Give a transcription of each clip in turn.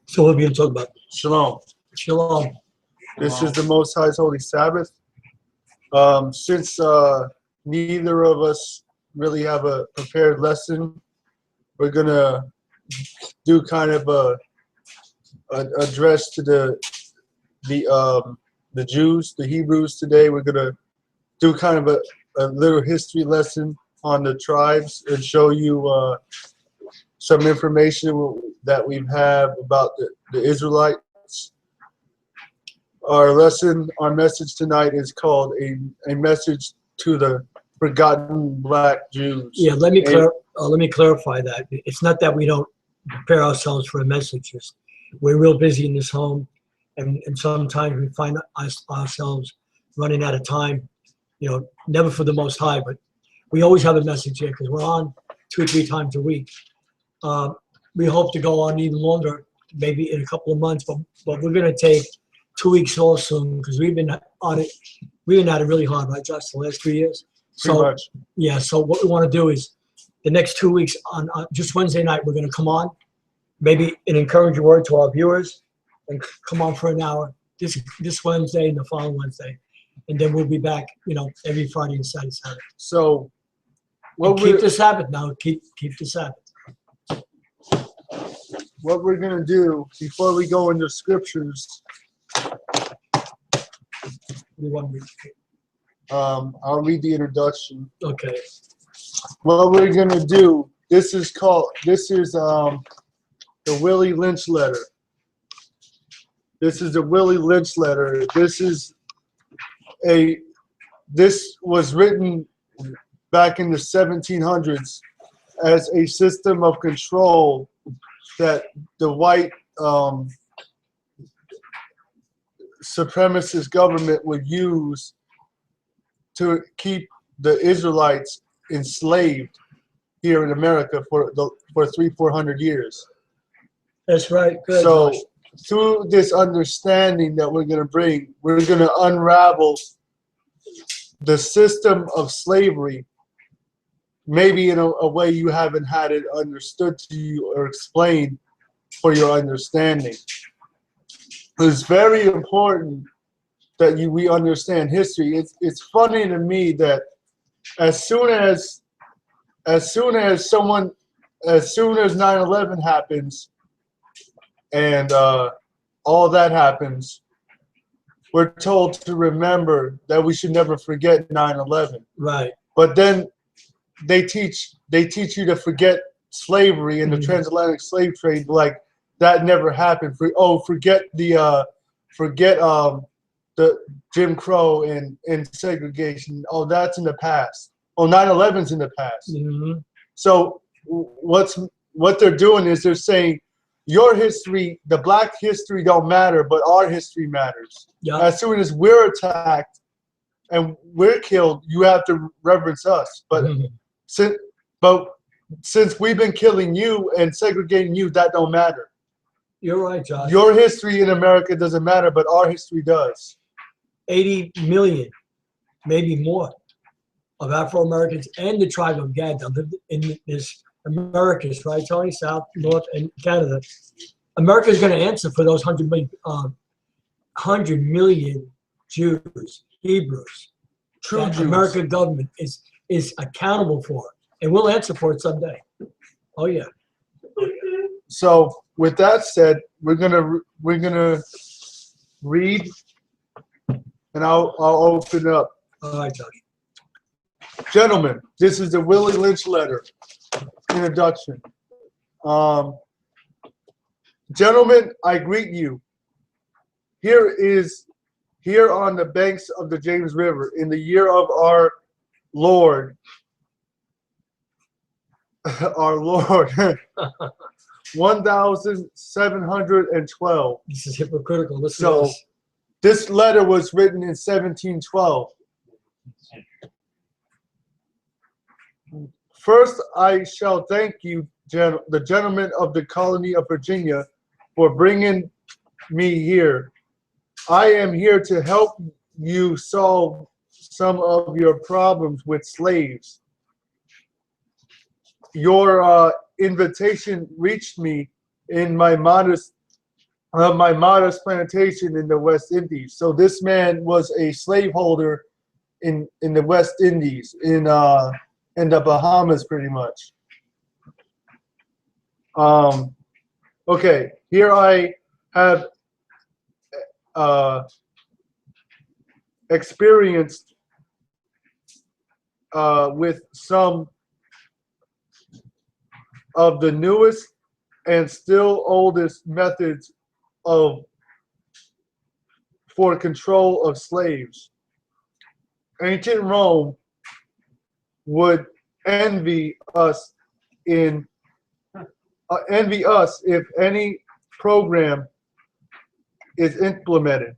So what are we going to talk about? Shalom. Shalom. This is the Most High's Holy Sabbath. Since neither of us really have a prepared lesson, we're going to do kind of a address to the Jews, the Hebrews today. We're going to do kind of a little history lesson on the tribes and show you some information that we have about the Israelites. Our message tonight is called a message to the forgotten black Jews. Yeah, let me clarify that. It's not that we don't prepare ourselves for a message. We're real busy in this home, and sometimes we find ourselves running out of time. You know, never for the Most High, but we always have a message here because we're on 2 or 3 times a week. We hope to go on even longer, maybe in a couple of months, but we're going to take 2 weeks off soon because we've been on it. We've been at it really hard, right, Josh, the last 3 years? Pretty much. Yeah, so what we want to do is the next 2 weeks on just Wednesday night, we're going to come on, maybe an encouraging word to our viewers, and come on for an hour this Wednesday and the following Wednesday. And then we'll be back, you know, every Friday and Saturday. So keep the Sabbath now. Keep the Sabbath. What we're going to do before we go into scriptures, I'll read the introduction. Okay. What we're going to do, this is the Willie Lynch letter. This is the Willie Lynch letter. This was written back in the 1700s as a system of control that the white supremacist government would use to keep the Israelites enslaved here in America for 300-400 years. That's right. Good, so Josh. Through this understanding that we're going to bring, we're going to unravel the system of slavery, maybe in a way you haven't had it understood to you or explained for your understanding. It's very important that we understand history. It's funny to me that as soon as 9/11 happens and all that happens, we're told to remember that we should never forget 9/11. Right. But then they teach you to forget slavery and the transatlantic slave trade, like that never happened. Forget the Jim Crow and segregation. Oh, that's in the past. Oh, 9/11's in the past. Mm-hmm. So what they're doing is they're saying your history, the black history, don't matter, but our history matters. Yeah. As soon as we're attacked and we're killed, you have to reverence us. But since we've been killing you and segregating you, that don't matter. You're right, Josh. Your history in America doesn't matter, but our history does. 80 million, maybe more, of Afro-Americans and the tribe of Gad that lived in this Americas, right, Tony? South, North, and Canada. America is going to answer for those 100 million Jews, Hebrews. True that Jews. American government is accountable for, and we'll answer for it someday. Oh yeah. So with that said, we're gonna read, and I'll open up. All right, Josh. Gentlemen, this is the Willie Lynch letter. Introduction. Gentlemen, I greet you. Here on the banks of the James River, in the year of our Lord, 1712. This is hypocritical. This letter was written in 1712. First, I shall thank you, the gentlemen of the colony of Virginia, for bringing me here. I am here to help you solve some of your problems with slaves. Your invitation reached me in my modest my modest plantation in the West Indies. So this man was a slaveholder in the West Indies, in the Bahamas, pretty much. Okay, here I have experienced with some of the newest and still oldest methods for control of slaves. Ancient Rome would envy us if any program is implemented.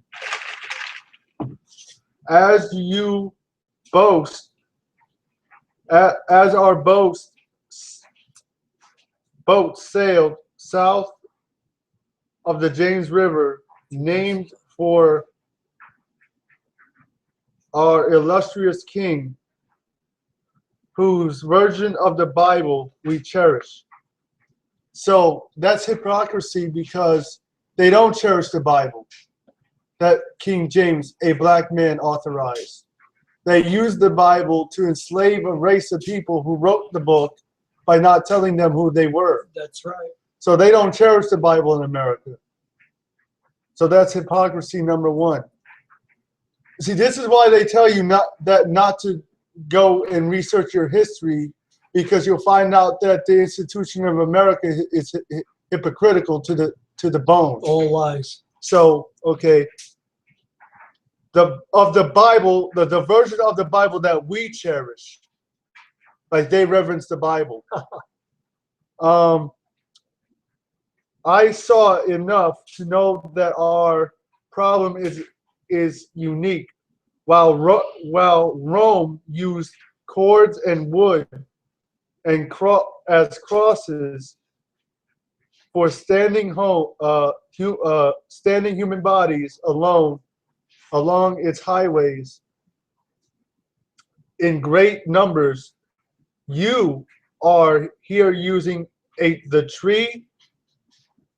As you boast, as our boats sailed south of the James River, named for our illustrious king, whose version of the Bible we cherish. So that's hypocrisy, because they don't cherish the Bible that King James, a black man, authorized. They used the Bible to enslave a race of people who wrote the book by not telling them who they were. That's right. So they don't cherish the Bible in America. So that's hypocrisy number one. See, this is why they tell you not to go and research your history, because you'll find out that the institution of America is hypocritical to the bone. All lies. So, okay, the Bible, the version of the Bible that we cherish, like they reverence the Bible. I saw enough to know that our problem is unique. While Rome used cords and wood and as crosses for standing human bodies along its highways in great numbers, you are here using the tree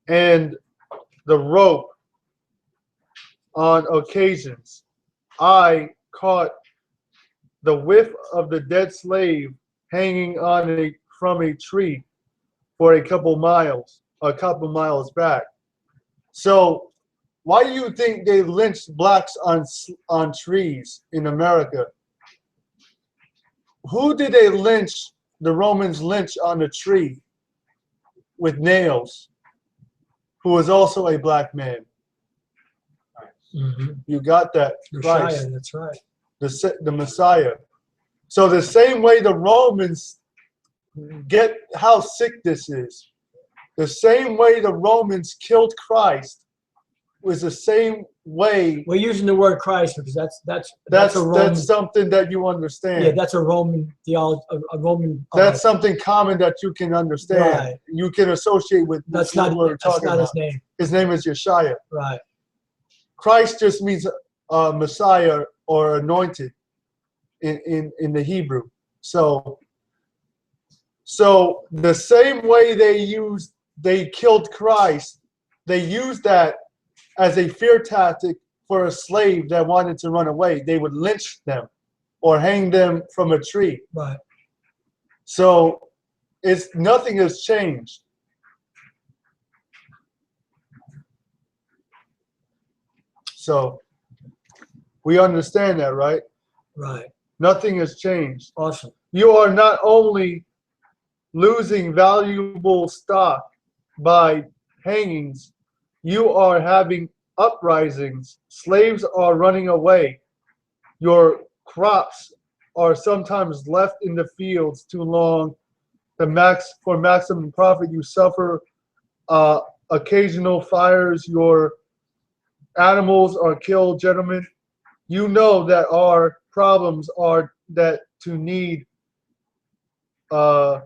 and the rope on occasions. I caught the whiff of the dead slave hanging from a tree for a couple miles back. So why do you think they lynched blacks on trees in America? Who did they lynch? The Romans lynch on a tree with nails, who was also a black man. Mm-hmm. You got that? Messiah, that's right. The Messiah. So the same way the Romans, get how sick this is. The same way the Romans killed Christ was the same way. We're using the word Christ because that's a Roman, that's something that you understand. Yeah, that's a Roman theology. A Roman. That's something common that you can understand. Right. You can associate with. That's not. That's not his name. His name is Yeshua. Right. Christ just means Messiah or anointed in the Hebrew. So the same way they killed Christ, they used that as a fear tactic for a slave that wanted to run away. They would lynch them or hang them from a tree. Right. So nothing has changed. So we understand that, right? Right. Nothing has changed. Awesome. You are not only losing valuable stock by hangings, you are having uprisings. Slaves are running away. Your crops are sometimes left in the fields too long. For maximum profit, you suffer occasional fires. Your animals are killed, gentlemen. You know that our problems are that to need. I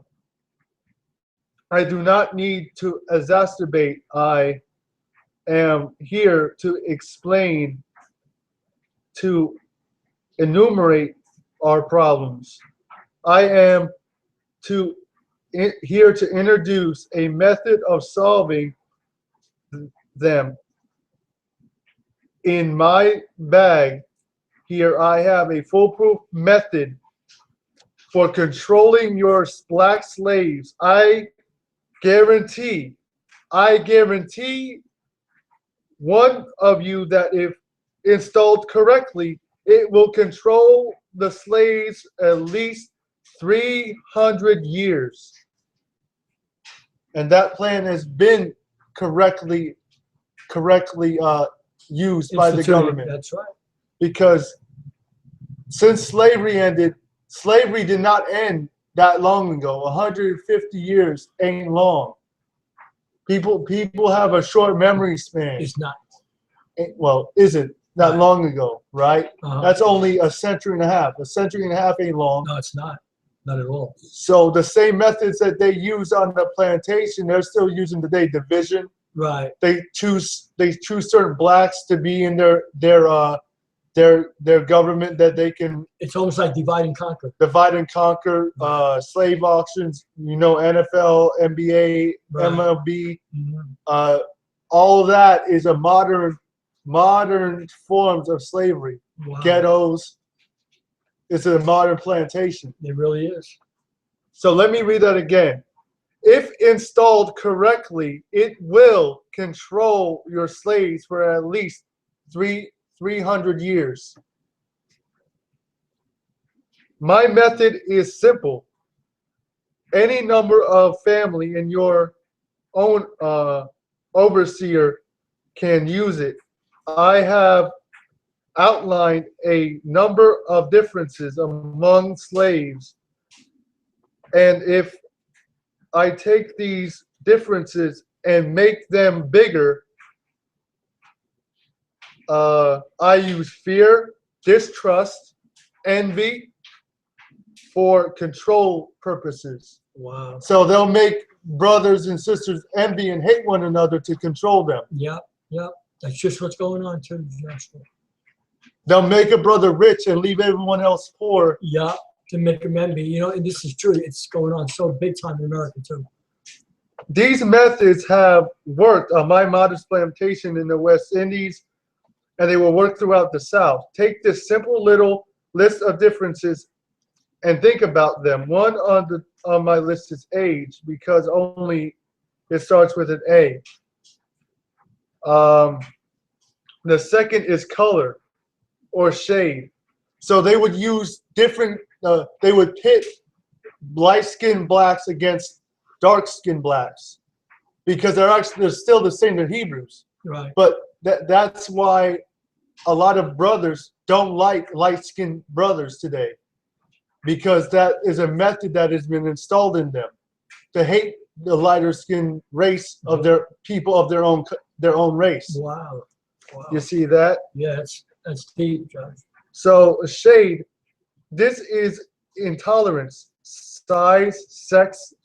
do not need to exacerbate. I am here to explain, to enumerate our problems. I am here to introduce a method of solving them. In my bag here, I have a foolproof method for controlling your black slaves. I guarantee one of you that if installed correctly, it will control the slaves at least 300 years. And that plan has been correctly used by the government. That's right. Because since slavery ended, slavery did not end that long ago. 150 years ain't long. People have a short memory span. It's not. Well, isn't that long ago, right? Uh-huh. That's only a century and a half. A century and a half ain't long. No, it's not. Not at all. So the same methods that they use on the plantation, they're still using today. Division. Right. They choose certain blacks to be in their government that they can. It's almost like divide and conquer. Divide and conquer. Slave auctions. You know, NFL, NBA, right. MLB. Mm-hmm. All of that is a modern forms of slavery. Wow. Ghettos. It's a modern plantation. It really is. So let me read that again. If installed correctly, it will control your slaves for at least 300 years. My method is simple. Any number of family in your own overseer can use it. I have outlined a number of differences among slaves, and if I take these differences and make them bigger, I use fear, distrust, envy for control purposes. Wow. So they'll make brothers and sisters envy and hate one another to control them. Yep. That's just what's going on too. They'll make a brother rich and leave everyone else poor. Yeah, to make them envy. You know, and this is true. It's going on so big time in America too. These methods have worked on my modest plantation in the West Indies, and they will work throughout the South. Take this simple little list of differences and think about them. One on my list is age, because only it starts with an A. The second is color or shade. So they would use different, they would pit light-skinned blacks against dark-skinned blacks, because they're still the same, they're Hebrews. Right. But that's why a lot of brothers don't like light-skinned brothers today, because that is a method that has been installed in them to hate the lighter-skinned race of their people of their own race. Wow. You see that? Yeah, that's deep, Josh. So a shade, this is intolerance, size, sex,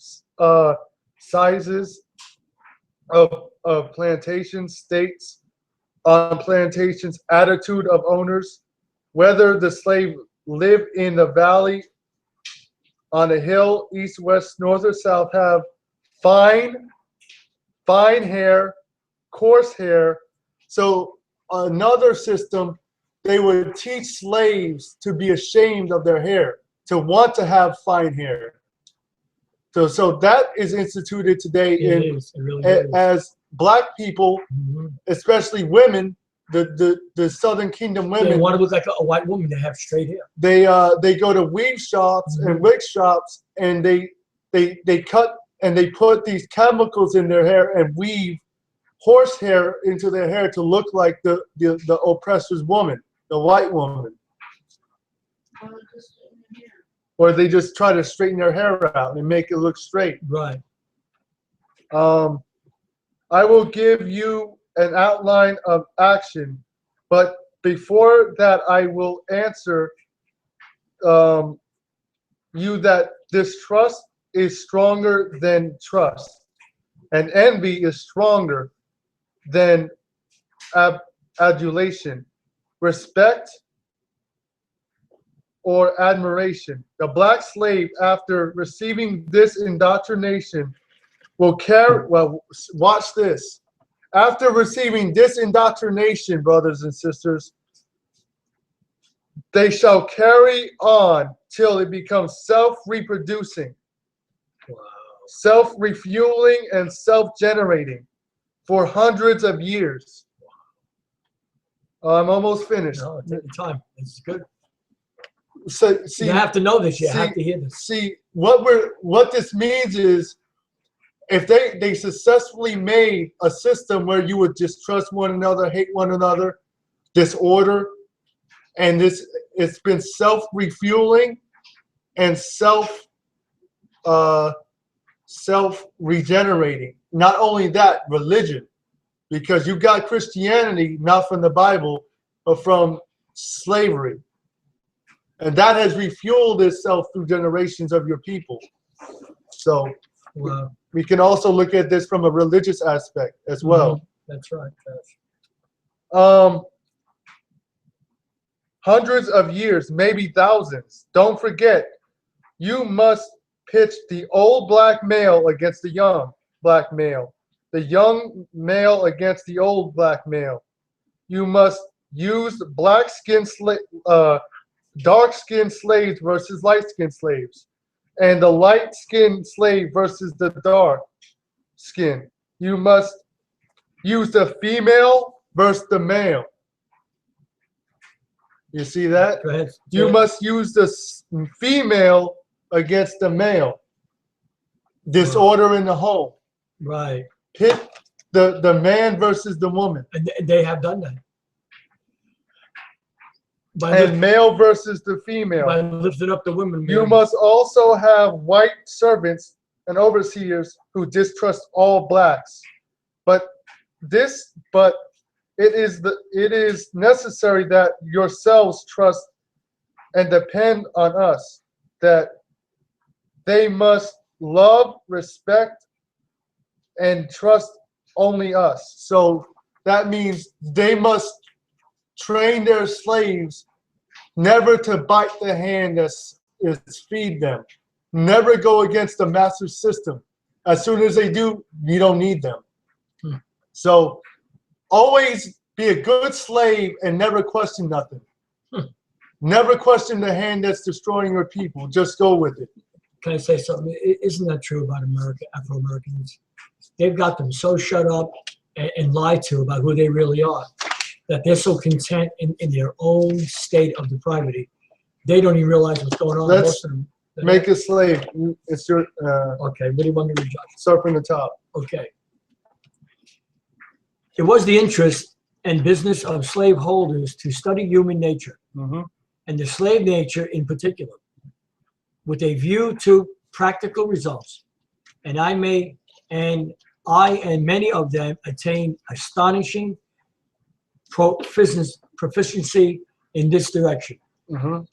sizes of plantations, states on plantations, attitude of owners, whether the slave live in the valley, on a hill, east, west, north, or south, have fine hair, coarse hair. So another system, they would teach slaves to be ashamed of their hair, to want to have fine hair. So that is instituted today as black people, especially women, the Southern Kingdom women. They want to look like a white woman. They have straight hair. They go to weave shops and wig shops, and they cut and they put these chemicals in their hair and weave horsehair into their hair to look like the oppressor's woman, the white woman. Or they just try to straighten their hair out and make it look straight. Right. I will give you an outline of action, but before that, I will answer you that distrust is stronger than trust, and envy is stronger than adulation, respect, or admiration. The black slave, after receiving this indoctrination, will carry, well, watch this, After receiving this indoctrination, brothers and sisters, they shall carry on till it becomes self-reproducing, Wow. self-refueling, and self-generating for hundreds of years. I'm almost finished. No, take your time. This is good. So, see, You have to know this. You have to hear this. See, what this means is, if they successfully made a system where you would distrust one another, hate one another, disorder, and it's been self-refueling and self-regenerating. Not only that, religion, because you got Christianity not from the Bible, but from slavery, and that has refueled itself through generations of your people. So. Wow. We can also look at this from a religious aspect as well. That's right. Hundreds of years, maybe thousands. Don't forget, you must pitch the old black male against the young black male, the young male against the old black male. You must use dark-skinned slaves versus light-skinned slaves, and the light-skinned slave versus the dark skin. You must use the female versus the male. You see that? Go ahead. You must use the female against the male. Disorder in the home. Right. Pit the man versus the woman. And they have done that. And male versus the female. By lifting up the women. You must also have white servants and overseers who distrust all blacks. But it is necessary that yourselves trust and depend on us, that they must love, respect, and trust only us. So that means they must train their slaves never to bite the hand that is feed them. Never go against the master system. As soon as they do, you don't need them. So always be a good slave and never question nothing. Never question the hand that's destroying your people. Just go with it. Can I say something? Isn't that true about America, Afro-Americans? They've got them so shut up and lied to about who they really are, that they're so content in their own state of depravity. They don't even realize what's going on. Let's make a slave. It's your okay, what do you want me to judge? Start from the top. Okay. It was the interest and business of slaveholders to study human nature, and the slave nature in particular, with a view to practical results. And I and many of them attained astonishing proficiency in this direction.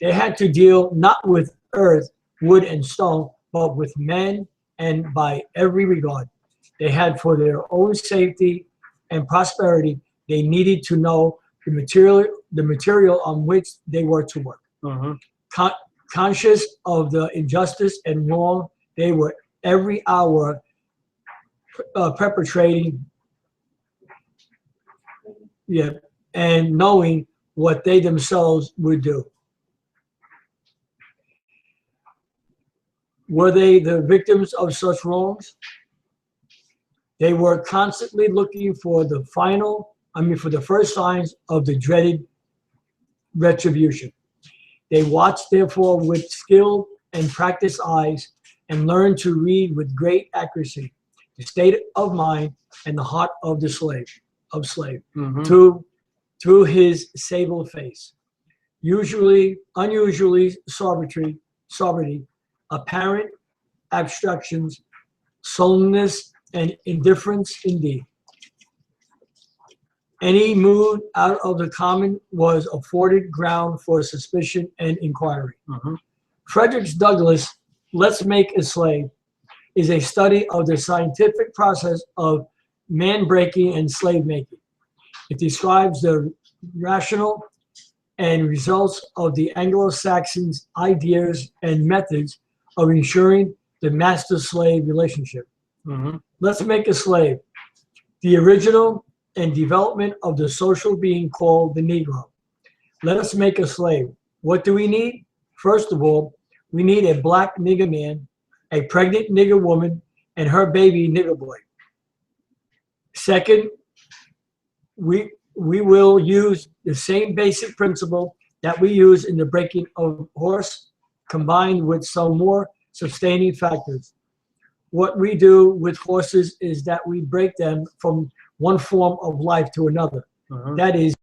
They had to deal not with earth, wood, and stone, but with men, and by every regard they had for their own safety and prosperity, they needed to know the material on which they were to work. Conscious of the injustice and wrong they were every hour perpetrating, and knowing what they themselves would do. Were they the victims of such wrongs? They were constantly looking for the first signs of the dreaded retribution. They watched, therefore, with skilled and practiced eyes, and learned to read with great accuracy the state of mind and the heart of the slave, through his sable face. Unusually sobriety, apparent abstractions, sullenness, and indifference indeed. Any mood out of the common was afforded ground for suspicion and inquiry. Frederick Douglass' Let's Make a Slave is a study of the scientific process of man-breaking and slave-making. It describes the rationale and results of the Anglo-Saxons' ideas and methods of ensuring the master-slave relationship. Let's Make a Slave. The original and development of the social being called the Negro. Let us make a slave. What do we need? First of all, we need a black nigger man, a pregnant nigger woman, and her baby nigger boy. Second, we will use the same basic principle that we use in the breaking of horse, combined with some more sustaining factors. What we do with horses is that we break them from one form of life to another. That is,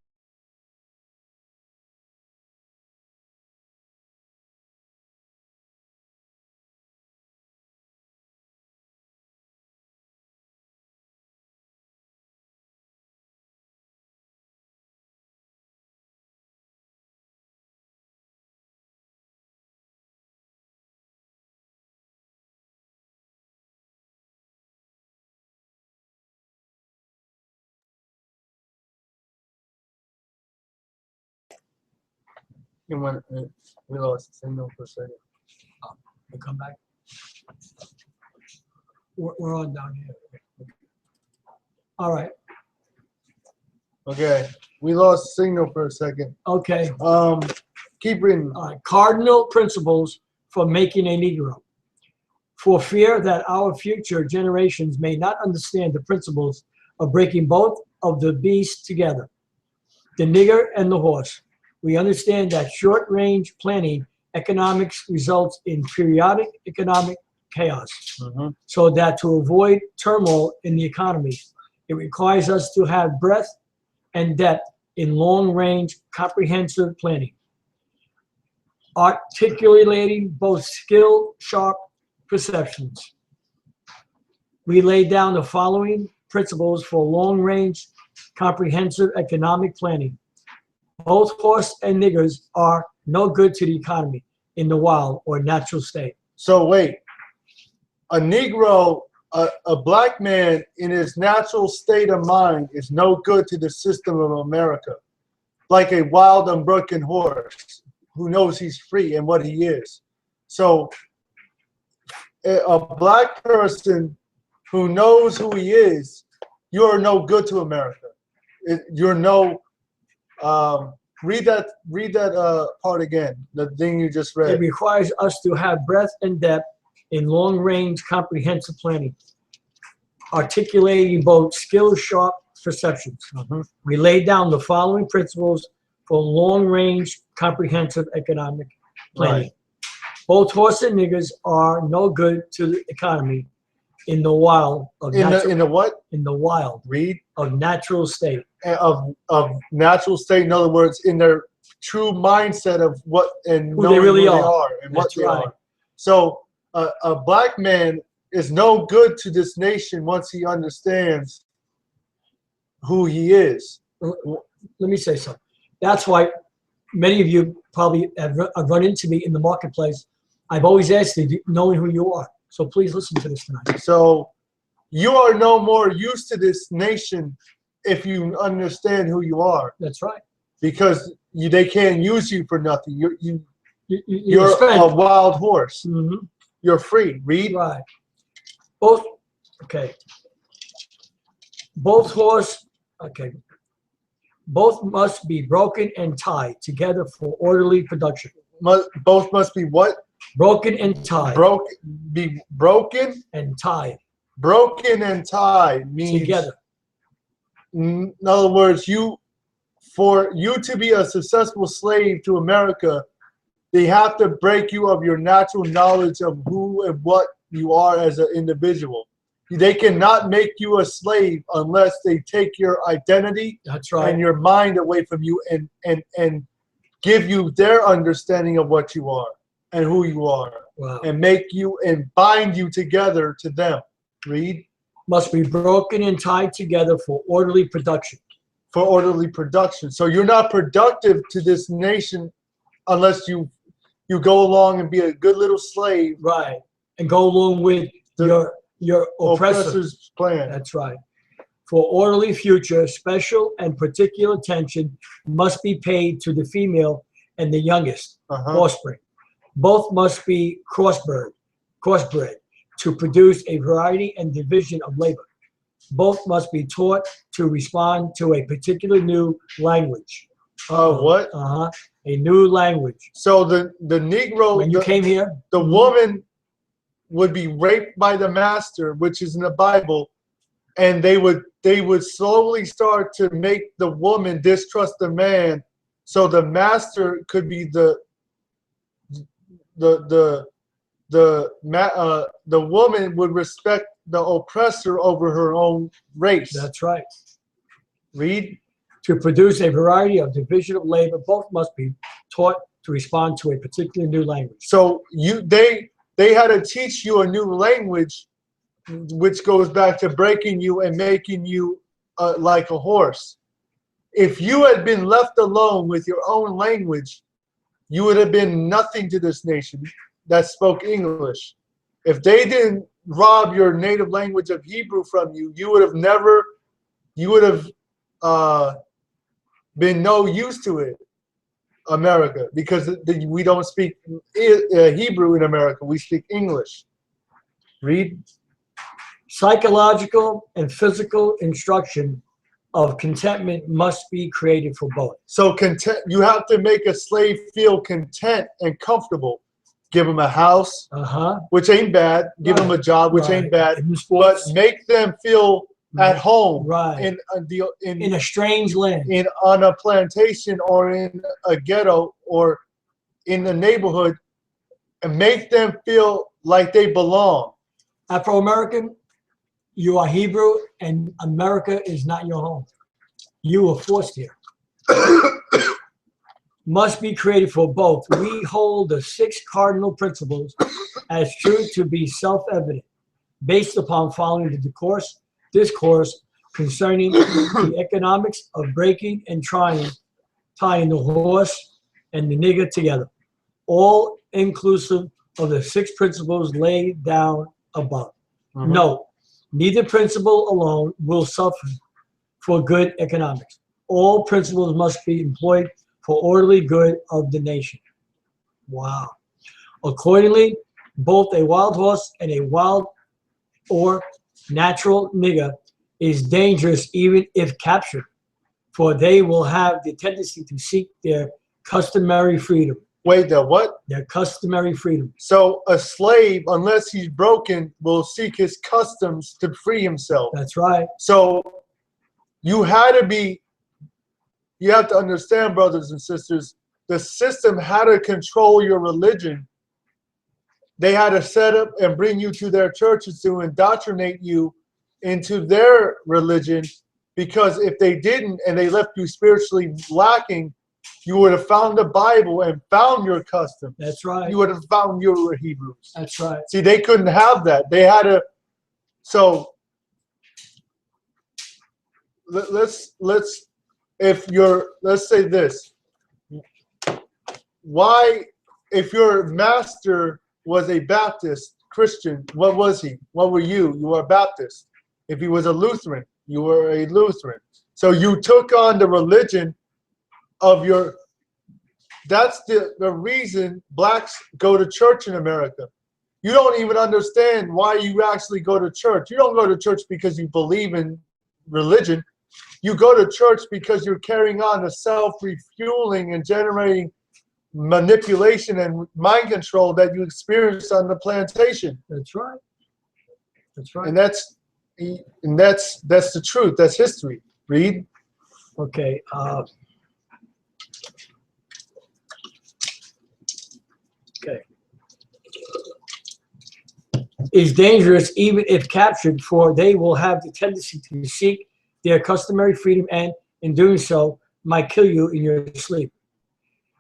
We lost the signal for a second. we'll come back. We're on down here. All right. Okay, we lost signal for a second. Okay. Keep reading. Cardinal principles for making a Negro. For fear that our future generations may not understand the principles of breaking both of the beasts together, the nigger and the horse, we understand that short-range planning economics results in periodic economic chaos. So that to avoid turmoil in the economy, it requires us to have breadth and depth in long-range comprehensive planning, articulating both skill, sharp perceptions. We lay down the following principles for long-range comprehensive economic planning. Both horse and niggers are no good to the economy in the wild or natural state. So wait, a Negro, a black man in his natural state of mind is no good to the system of America. Like a wild, unbroken horse who knows he's free and what he is. So a black person who knows who he is, you're no good to America. You're no, read that part again, the thing you just read. It requires us to have breadth and depth in long-range comprehensive planning, articulating both skill, sharp perceptions. We lay down the following principles for long-range comprehensive economic planning. Right. Both horse and niggers are no good to the economy in the wild of In the what? In the wild Read. of natural state. Of natural state, in other words, in their true mindset of what and Who they really are. and what That's they right. are. So a black man is no good to this nation once he understands who he is. Let me say something. That's why many of you probably have run into me in the marketplace. I've always asked you, knowing who you are. So please listen to this tonight. So you are no more used to this nation if you understand who you are. That's right. Because they can't use you for nothing. You're a wild horse. Mm-hmm. You're free. Read. Right. Both. Okay. Both horse. Okay. Both must be broken and tied together for orderly production. Both must be what? Broken and tied. Be broken and tied. Broken and tied means together. In other words, for you to be a successful slave to America, they have to break you of your natural knowledge of who and what you are as an individual. They cannot make you a slave unless they take your identity. That's right. And your mind away from you and give you their understanding of what you are and who you are. Wow. And make you and bind you together to them. Read. Must be broken and tied together for orderly production. For orderly production. So you're not productive to this nation unless you go along and be a good little slave. Right. And go along with your oppressor's plan. That's right. For orderly future, special and particular attention must be paid to the female and the youngest offspring. Both must be crossbred to produce a variety and division of labor. Both must be taught to respond to a particular new language. What? A new language. So the Negro, When you came here, the woman would be raped by the master, which is in the Bible, and they would slowly start to make the woman distrust the man, so the master could be the woman would respect the oppressor over her own race. That's right. Read. To produce a variety of division of labor, both must be taught to respond to a particular new language. So they had to teach you a new language, which goes back to breaking you and making you like a horse. If you had been left alone with your own language, you would have been nothing to this nation that spoke English. If they didn't rob your native language of Hebrew from you, you would have been no use to it, America, because we don't speak Hebrew in America. We speak English. Read. Psychological and physical instruction of contentment must be created for both. So you have to make a slave feel content and comfortable. Give them a house, which ain't bad. Give them a job, which ain't bad. But make them feel at home, in a strange land, on a plantation or in a ghetto or in the neighborhood, and make them feel like they belong. Afro-American, you are Hebrew, and America is not your home. You were forced here. Must be created for both. We hold the 6 cardinal principles as true to be self-evident, based upon following the discourse concerning the economics of breaking and tying the horse and the nigger together, all inclusive of the 6 principles laid down above. Note, neither principle alone will suffer for good economics. All principles must be employed for orderly good of the nation. Wow. Accordingly, both a wild horse and a wild or natural nigger is dangerous even if captured, for they will have the tendency to seek their customary freedom. Wait, the what? Their customary freedom. So a slave, unless he's broken, will seek his customs to free himself. That's right. So you have to understand, brothers and sisters, the system had to control your religion. They had to set up and bring you to their churches to indoctrinate you into their religion, because if they didn't and they left you spiritually lacking, you would have found the Bible and found your customs. That's right. You would have found your Hebrews. That's right. See, they couldn't have that. They had to. So let's say this. Why, if your master was a Baptist Christian, what was he? What were you? You were a Baptist. If he was a Lutheran, you were a Lutheran. So you took on the religion of your. That's the reason blacks go to church in America. You don't even understand why you actually go to church. You don't go to church because you believe in religion. You go to church because you're carrying on the self-refueling and generating manipulation and mind control that you experienced on the plantation. That's right. That's right. And that's the truth. That's history. Read. Okay. Okay. Is dangerous even if captured, for they will have the tendency to seek their customary freedom, and in doing so might kill you in your sleep.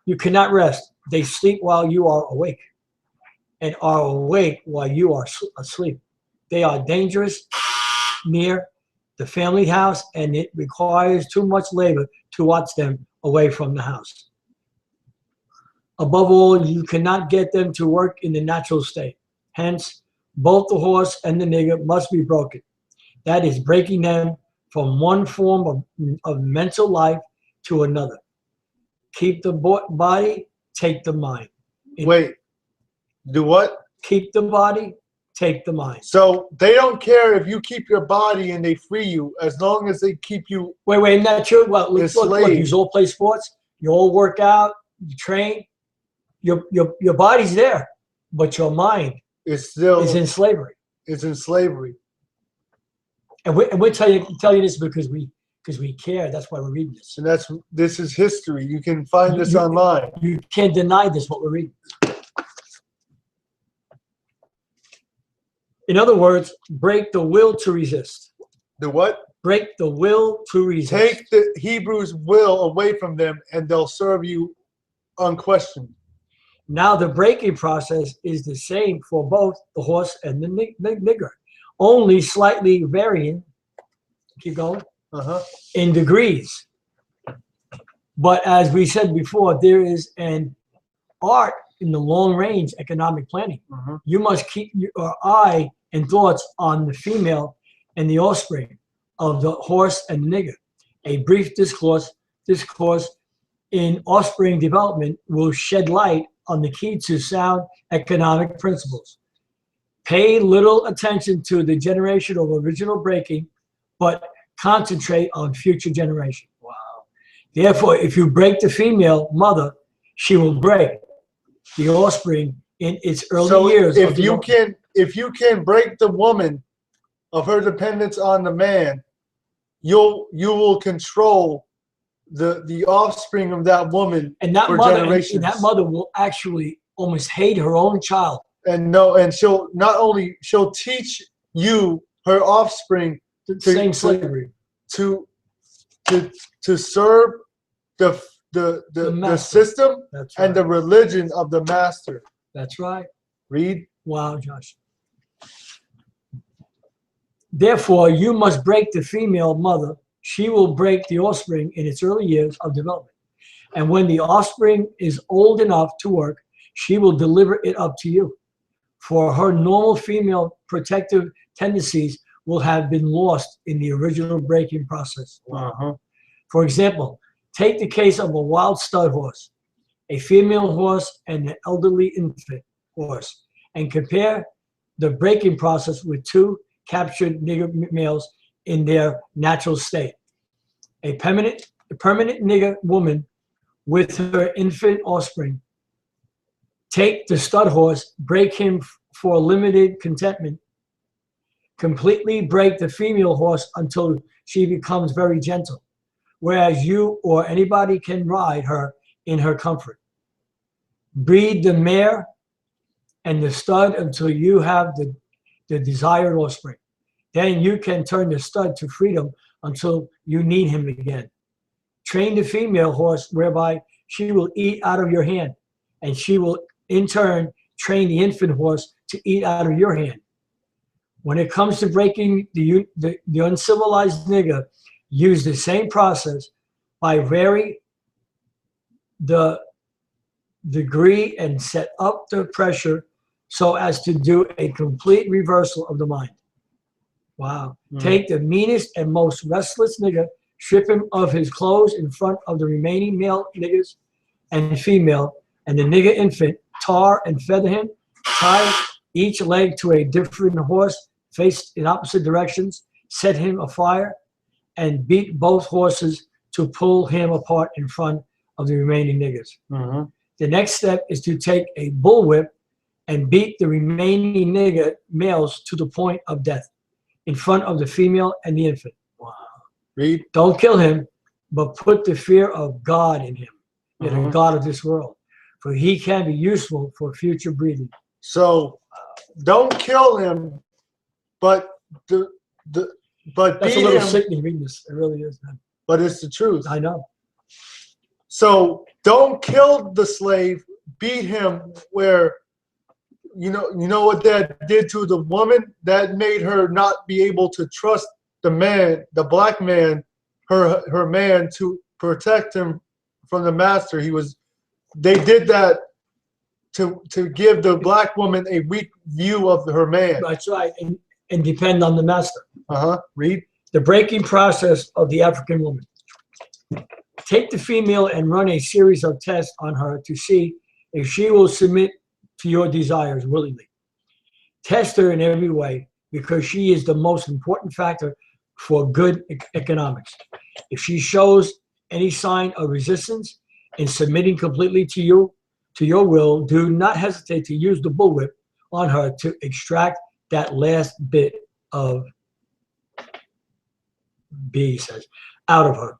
You cannot rest. They sleep while you are awake, and are awake while you are asleep. They are dangerous near the family house, and it requires too much labor to watch them away from the house. Above all, you cannot get them to work in the natural state. Hence, both the horse and the nigger must be broken. That is, breaking them from one form of mental life to another. Keep the body, take the mind. Wait, do what? Keep the body, take the mind. So they don't care if you keep your body and they free you, as long as they keep you. Wait, not true. Well, look, enslaved. you all play sports, you all work out, you train. Your body's there, but your mind is in slavery. It's in slavery. And we're telling you this because we care. That's why we're reading this. And this is history. You can find this online. You can't deny this, what we're reading. In other words, break the will to resist. The what? Break the will to resist. Take the Hebrews' will away from them, and they'll serve you unquestioned. Now the breaking process is the same for both the horse and the nigger, only slightly varying. Keep going. In degrees. But as we said before, there is an art in the long-range economic planning. You must keep your eye and thoughts on the female and the offspring of the horse and the nigger. A brief discourse in offspring development will shed light on the key to sound economic principles. Pay little attention to the generation of original breaking, but concentrate on future generation. Wow. Therefore, if you break the female mother, she will break the offspring in its early years. If you can break the woman of her dependence on the man, you will control the offspring of that woman and that for mother, generations. And that mother will actually almost hate her own child. And she'll teach you, her offspring, Same slavery, to serve the system and the religion of the master. That's right. Read. Wow, Josh. Therefore, you must break the female mother. She will break the offspring in its early years of development. And when the offspring is old enough to work, she will deliver it up to you. For her normal female protective tendencies will have been lost in the original breaking process. For example, take the case of a wild stud horse, a female horse, and an elderly infant horse, and compare the breaking process with two captured nigger males in their natural state. A permanent nigger woman with her infant offspring. Take the stud horse, break him for limited contentment, completely break the female horse until she becomes very gentle, whereas you or anybody can ride her in her comfort. Breed the mare and the stud until you have the desired offspring. Then you can turn the stud to freedom until you need him again. Train the female horse whereby she will eat out of your hand, and she will in turn train the infant horse to eat out of your hand. When it comes to breaking the uncivilized nigger, use the same process by vary the degree and set up the pressure so as to do a complete reversal of the mind. Wow. Take the meanest and most restless nigger, strip him of his clothes in front of the remaining male niggers and female, and the nigger infant, tar and feather him, tie each leg to a different horse, face in opposite directions, set him afire, and beat both horses to pull him apart in front of the remaining niggers. The next step is to take a bullwhip and beat the remaining nigger males to the point of death in front of the female and the infant. Wow. Read. Don't kill him, but put the fear of God in him, the God of this world, for he can be useful for future breeding. So don't kill him, but that's a little sickening reading this. It really is, man. But it's the truth. I know. So don't kill the slave, beat him where, you know what that did to the woman? That made her not be able to trust the man, the black man, her man, to protect him from the master. They did that to give the black woman a weak view of her man. That's right, and depend on the master. Read. The breaking process of the African woman. Take the female and run a series of tests on her to see if she will submit to your desires willingly. Test her in every way because she is the most important factor for good economics. If she shows any sign of resistance in submitting completely to your will, do not hesitate to use the bullwhip on her to extract that last bit of B, says, out of her.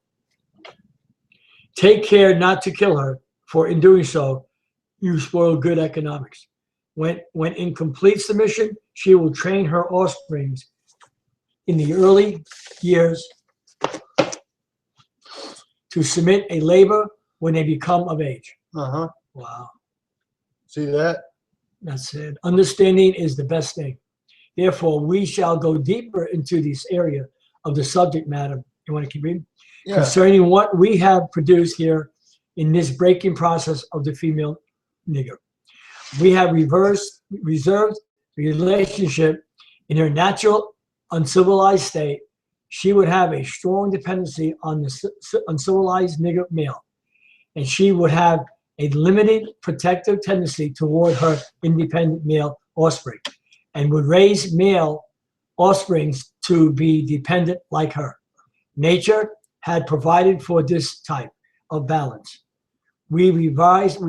Take care not to kill her, for in doing so, you spoil good economics. When in complete submission, she will train her offsprings in the early years to submit a labor when they become of age. Uh-huh. Wow. See that? That's it. Understanding is the best thing. Therefore, we shall go deeper into this area of the subject matter. You want to keep reading? Yeah. Concerning what we have produced here in this breaking process of the female nigger. We have reserved the relationship in her natural uncivilized state. She would have a strong dependency on the uncivilized nigger male, and she would have a limited protective tendency toward her independent male offspring, and would raise male offsprings to be dependent like her. Nature had provided for this type of balance. We reversed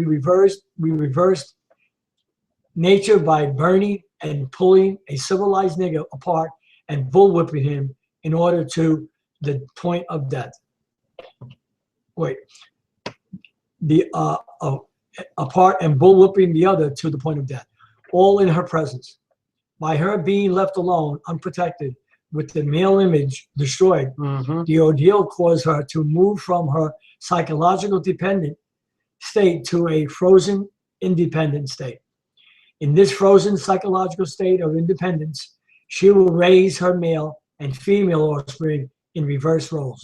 nature by burning and pulling a civilized nigger apart and bullwhipping him in order to the point of death. Wait, apart and bullwhipping the other to the point of death, all in her presence. By her being left alone, unprotected, with the male image destroyed, the ordeal caused her to move from her psychological dependent state to a frozen independent state. In this frozen psychological state of independence, she will raise her male and female offspring in reverse roles.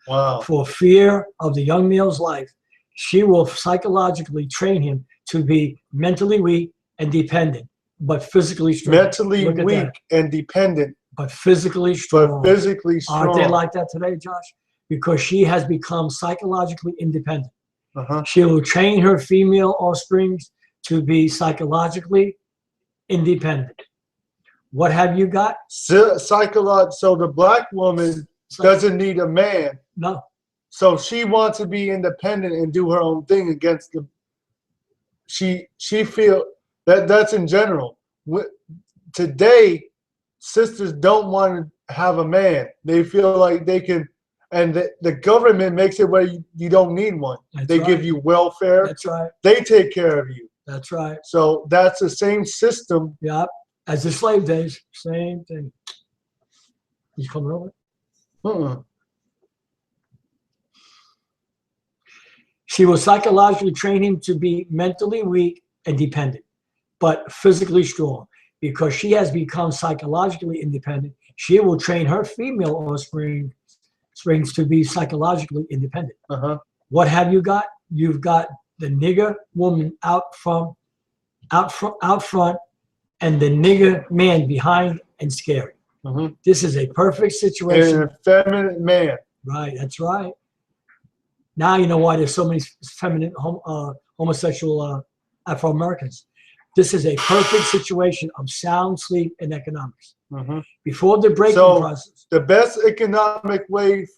Wow. For fear of the young male's life, she will psychologically train him to be mentally weak and dependent, but physically strong. Mentally weak and dependent, but physically strong. But physically strong. Aren't they like that today, Josh? Because she has become psychologically independent. She will train her female offsprings to be psychologically independent. What have you got? So the black woman doesn't need a man. No. So she wants to be independent and do her own thing against the. She feel that's in general. Today, sisters don't want to have a man. They feel like they can, and the government makes it where you don't need one. They give you welfare. That's right. They take care of you. That's right. So that's the same system. Yeah, as the slave days, same thing. He's coming over. She will psychologically train him to be mentally weak and dependent, but physically strong. Because she has become psychologically independent, she will train her female offsprings to be psychologically independent. What have you got? You've got the nigger woman out front, and the nigger man behind and scary. This is a perfect situation. And an effeminate man. Right, that's right. Now you know why there's so many feminine homosexual Afro-Americans. This is a perfect situation of sound sleep and economics. Before the breaking process. The best economic way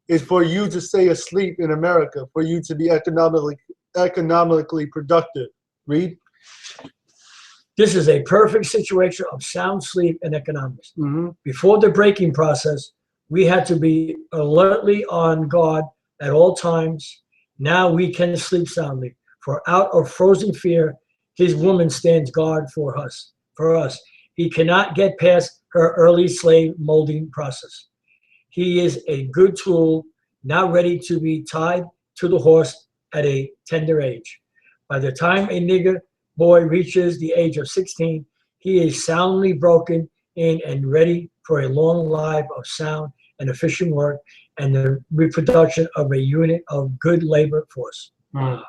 is for you to stay asleep in America, for you to be economically productive. Read. This is a perfect situation of sound sleep and economics. Before the breaking process, we had to be alertly on guard at all times. Now we can sleep soundly, for out of frozen fear, his woman stands guard for us. He cannot get past her early slave molding process. He is a good tool, now ready to be tied to the horse at a tender age. By the time a nigger boy reaches the age of 16, he is soundly broken in and ready for a long life of sound and efficient work and the reproduction of a unit of good labor force. Wow.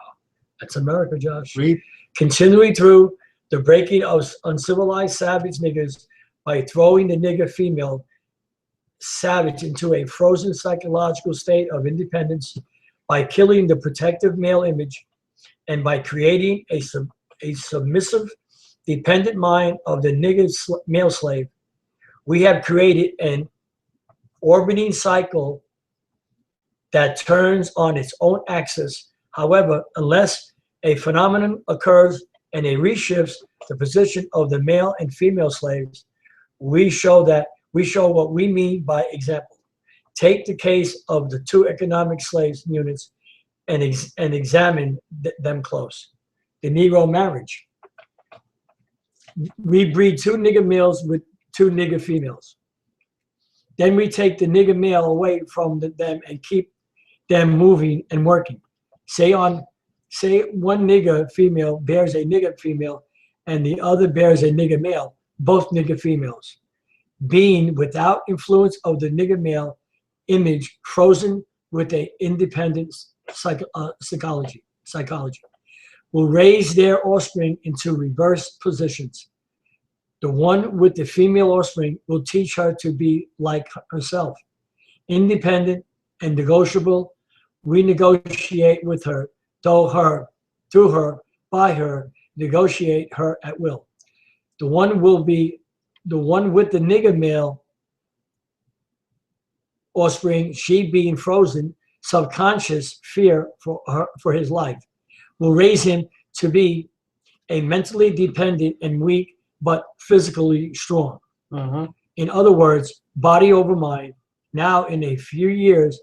That's America, Josh. Read. Continuing through the breaking of uncivilized savage niggers by throwing the nigger female savage into a frozen psychological state of independence, by killing the protective male image, and by creating a submissive dependent mind of the nigger male slave, we have created an orbiting cycle that turns on its own axis. However, unless a phenomenon occurs and it reshifts the position of the male and female slaves, we show what we mean by example. Take the case of the two economic slaves units and examine them close. The Negro marriage. We breed two nigger males with two nigger females. Then we take the nigger male away from them and keep them moving and working. Say one nigger female bears a nigger female and the other bears a nigger male, both nigger females, being without influence of the nigger male image, frozen with a independent psychology, will raise their offspring into reverse positions. The one with the female offspring will teach her to be like herself, independent and negotiable. We negotiate with her, through her, by her, negotiate her at will. The one with the nigger male offspring, she being frozen, subconscious fear for his life, will raise him to be a mentally dependent and weak, but physically strong. In other words, body over mind. Now, in a few years,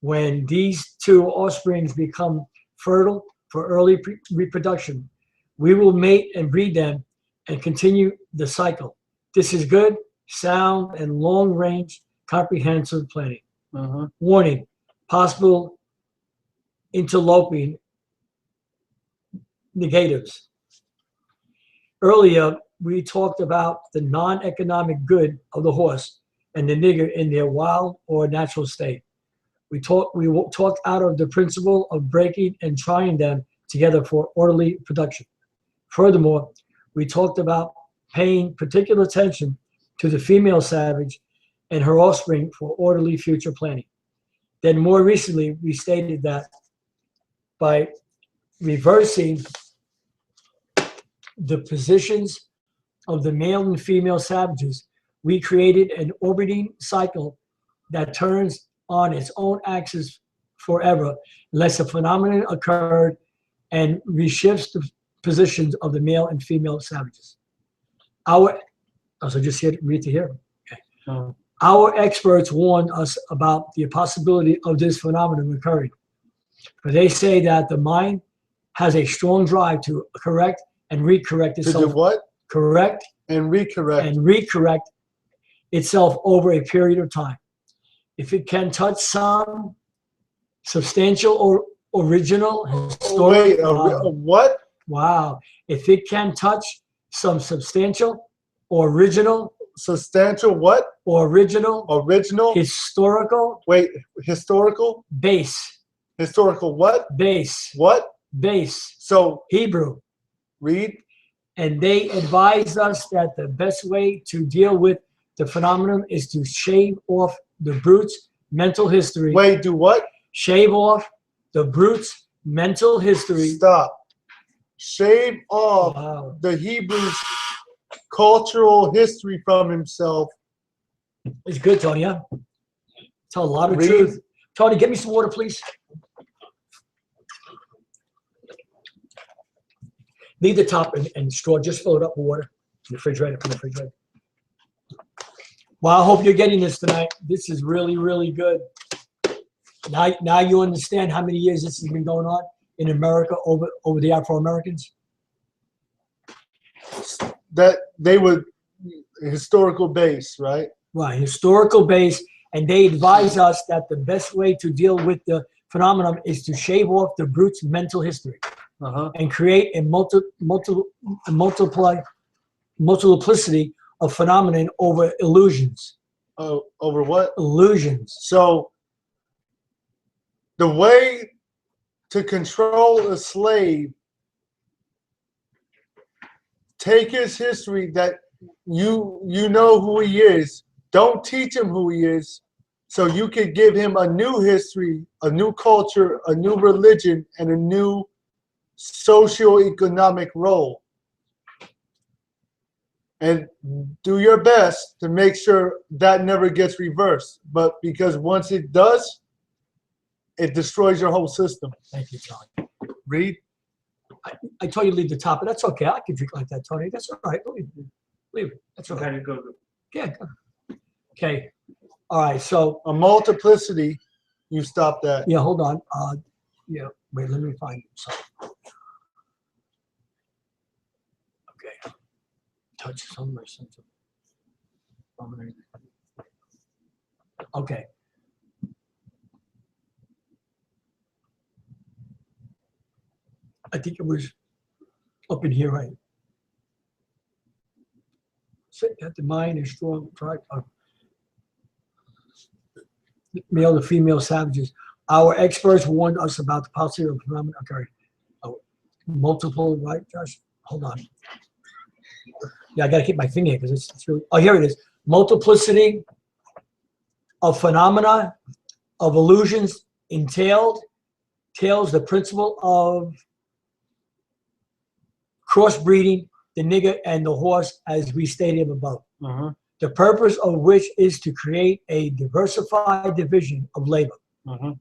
when these two offsprings become fertile for early reproduction, we will mate and breed them and continue the cycle. This is good, sound, and long-range comprehensive planning. Warning, possible interloping negatives. Earlier, we talked about the non-economic good of the horse and the nigger in their wild or natural state. We talked out of the principle of breaking and trying them together for orderly production. Furthermore, we talked about paying particular attention to the female savage and her offspring for orderly future planning. Then more recently, we stated that by reversing the positions of the male and female savages, we created an orbiting cycle that turns on its own axis forever, unless a phenomenon occurred and reshifts the positions of the male and female savages. Read to here. Okay. Our experts warned us about the possibility of this phenomenon occurring. For they say that the mind has a strong drive to correct and recorrect itself. To do what? Correct and recorrect. And recorrect itself over a period of time. If it can touch some substantial or original historic. What? Wow. If it can touch some substantial or original. Substantial what? Or original. Original. Historical. Wait, historical? Base. Historical what? Base. What? Base. So. Hebrew. Read. And they advised us that the best way to deal with the phenomenon is to shave off the brute's mental history. Wait, do what? Shave off the brute's mental history. Stop. Shave off the Hebrew's cultural history from himself. It's good, Tony, huh? Tell a lot of truth. Tony, get me some water, please. Leave the top and straw, just fill it up with water in the refrigerator, from the refrigerator. Well, I hope you're getting this tonight. This is really, really good. Now you understand how many years this has been going on in America over the Afro-Americans? That they were historical base, right? Right, historical base. And they advise us that the best way to deal with the phenomenon is to shave off the brute's mental history. And create a multiplicity of phenomenon over illusions. Over what? Illusions. So the way to control a slave, take his history that you know who he is. Don't teach him who he is, so you could give him a new history, a new culture, a new religion, and a new socioeconomic role. and do your best to make sure that never gets reversed. But because once it does, it destroys your whole system. Thank you, Tony. Read. I told you to leave the top, but that's okay. I can drink like that, Tony. That's all right. Leave it. That's all right. Okay, go. Yeah. Okay. All right. So, A multiplicity, you stop that. yeah, hold on. Yeah, wait, let me find it. So, okay. Touch some or something. Okay. I think it was up in here, right? That the mind is strong, male to female savages. Our experts warned us about the possibility of phenomenon. Okay. Oh, multiple, right, Josh? Hold on. Yeah, I got to keep my finger here because it's really. Oh, here it is. Multiplicity of phenomena of illusions entails the principle of crossbreeding the nigger and the horse, as we stated above. The purpose of which is to create a diversified division of labor,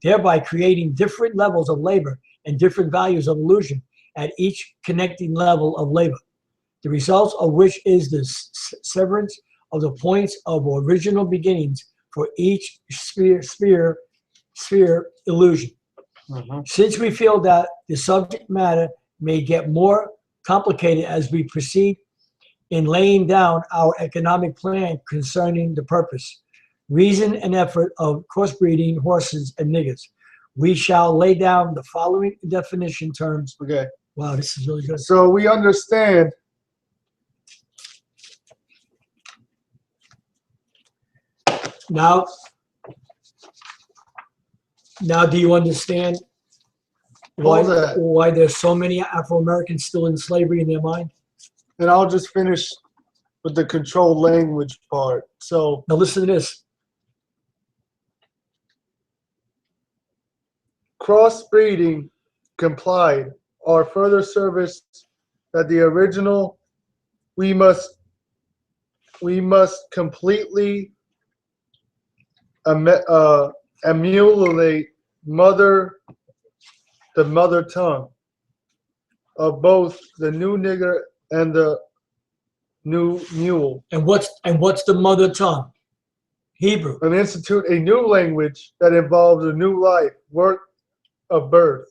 thereby creating different levels of labor and different values of illusion at each connecting level of labor. The results of which is the severance of the points of original beginnings for each sphere illusion. Since we feel that the subject matter may get more complicated as we proceed in laying down our economic plan concerning the purpose, reason, and effort of crossbreeding horses and niggers, we shall lay down the following definition terms. Okay. Wow, this is really good. So we understand. Now do you understand why there's so many Afro-Americans still in slavery in their mind? And I'll just finish with the controlled language part. So Now listen to this. Crossbreeding complied or further service that the original we must completely emulate the mother tongue of both the new nigger and the new mule, And what's the mother tongue? Hebrew. and institute a new language that involves a new life, work of birth.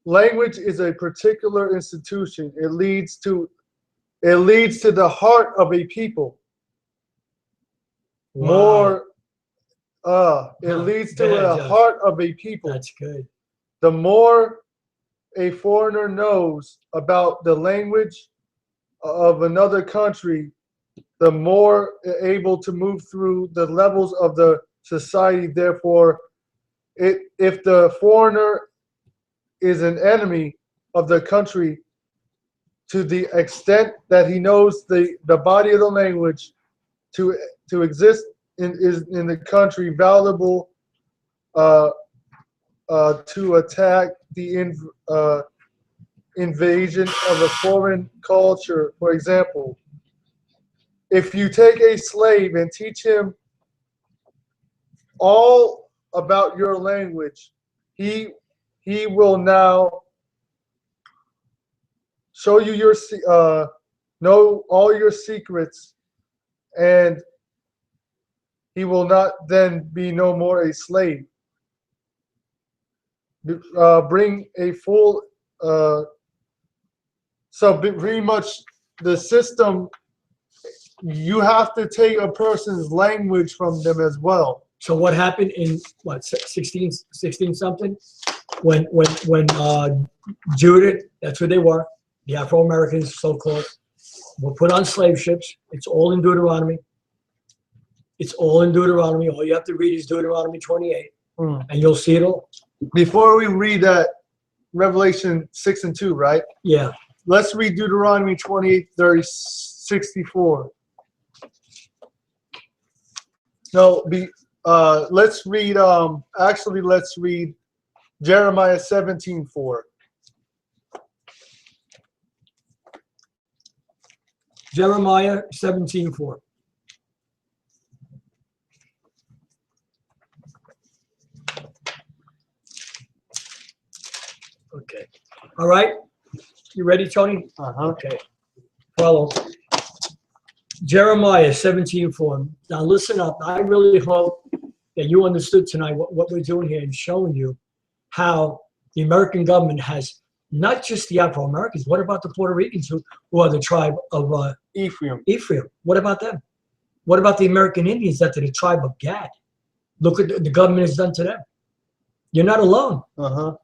Language is a particular institution. It leads to the heart of a people. Wow. It leads to Go ahead, the Josh. heart of a people. That's good. The more a foreigner knows about the language of another country, the more able to move through the levels of the society. Therefore, if the foreigner is an enemy of the country, to the extent that he knows the body of the language to exist in the country, valuable to attack the invasion of a foreign culture. For example, if you take a slave and teach him all about your language, he will now show you know all your secrets, and he will not then be no more a slave. Bring a full so pretty much the system, you have to take a person's language from them as well. So what happened in what 16 something when Judith, that's where they were, the Afro-Americans so-called, were put on slave ships. It's all in Deuteronomy. It's all in Deuteronomy. All you have to read is Deuteronomy 28, and you'll see it all. Before we read that, Revelation 6 and 2, right? Yeah. Let's read Deuteronomy 28, 64. No, let's read, actually, let's read Jeremiah 17:4. Jeremiah 17:4. Okay. All right. You ready, Tony? Uh-huh. Okay. Follow. Jeremiah 17:4. Now listen up. I really hope that you understood tonight what we're doing here and showing you how the American government has not just the Afro-Americans. What about the Puerto Ricans who are the tribe of Ephraim. Ephraim? What about them? What about the American Indians that are the tribe of Gad? Look what the government has done to them. You're not alone. Uh-huh.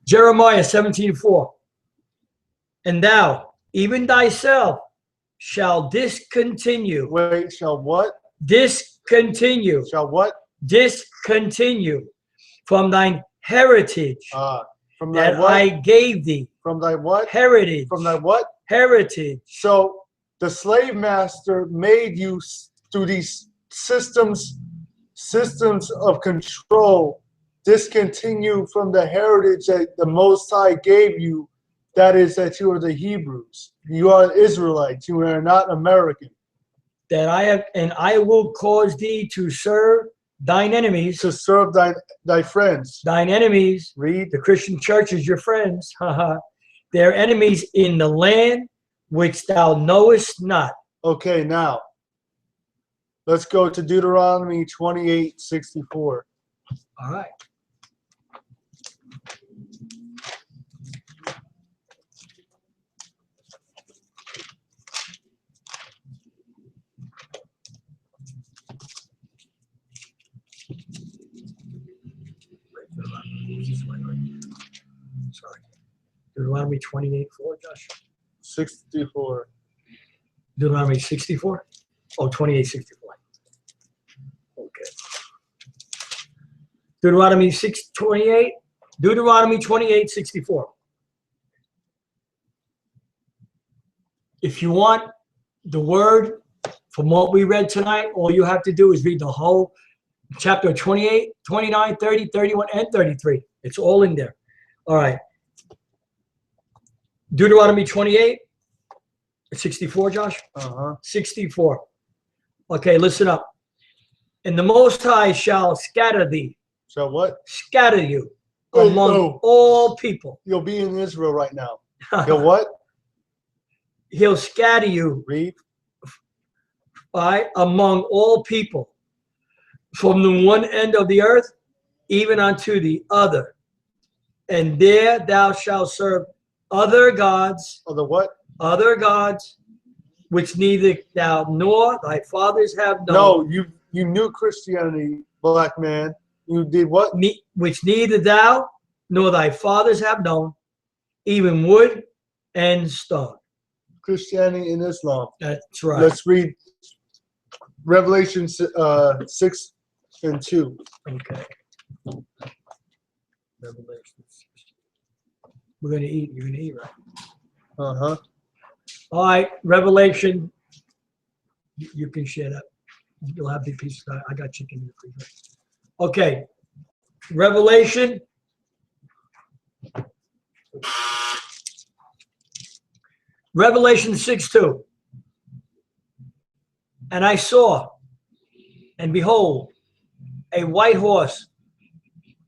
Jeremiah 17:4. And thou, even thyself, shall discontinue. Wait, shall what? Discontinue. Shall what? Discontinue from thine heritage From thy that what? I gave thee. From thy what? Heritage. From thy what? Heritage. So the slave master made you through these systems of control discontinue from the heritage that the Most High gave you. That is that you are the Hebrews. You are Israelites. You are not American. That I have, and I will cause thee to serve thine enemies. To serve thy friends. Thine enemies. Read. The Christian church is your friends. Their enemies in the land which thou knowest not. Okay, now let's go to Deuteronomy 28:64. All right. Sorry. Deuteronomy 28:4, Josh. 64. Deuteronomy 64? Oh, 28:64. Okay. Deuteronomy 6:28. Deuteronomy 28:64. If you want the word from what we read tonight, all you have to do is read the whole chapter 28, 29, 30, 31, and 33. It's all in there. All right. Deuteronomy 28:64, Josh? 64. Okay, listen up. And the Most High shall scatter thee. Shall what? Scatter you among all people. You'll be in Israel right now. He'll what? He'll scatter you. Read. Among all people, from the one end of the earth even unto the other. And there thou shalt serve other gods. Other what? Other gods, which neither thou nor thy fathers have known. No, you knew Christianity, black man. You did what? Which neither thou nor thy fathers have known, even wood and stone. Christianity and Islam. That's right. Let's read Revelation 6:2. Okay. Revelation 6. We're going to eat. You're going to eat, right? Uh-huh. All right. Revelation. You can share that. You'll have the piece. I got chicken in the freezer. Okay. Revelation. Revelation 6:2. And I saw, and behold, a white horse,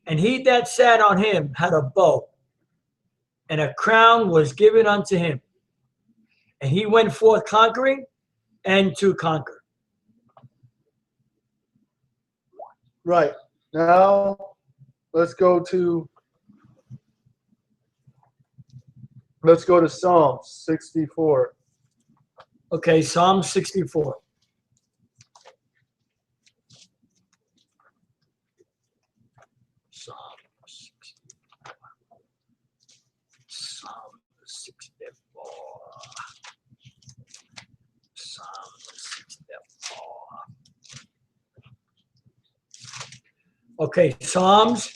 and he that sat on him had a bow, and a crown was given unto him. And he went forth conquering and to conquer. Right. Now, let's go to Psalm 64. Okay, Psalm 64. Psalm 64. Psalm 64. Psalm 64. Okay, Psalms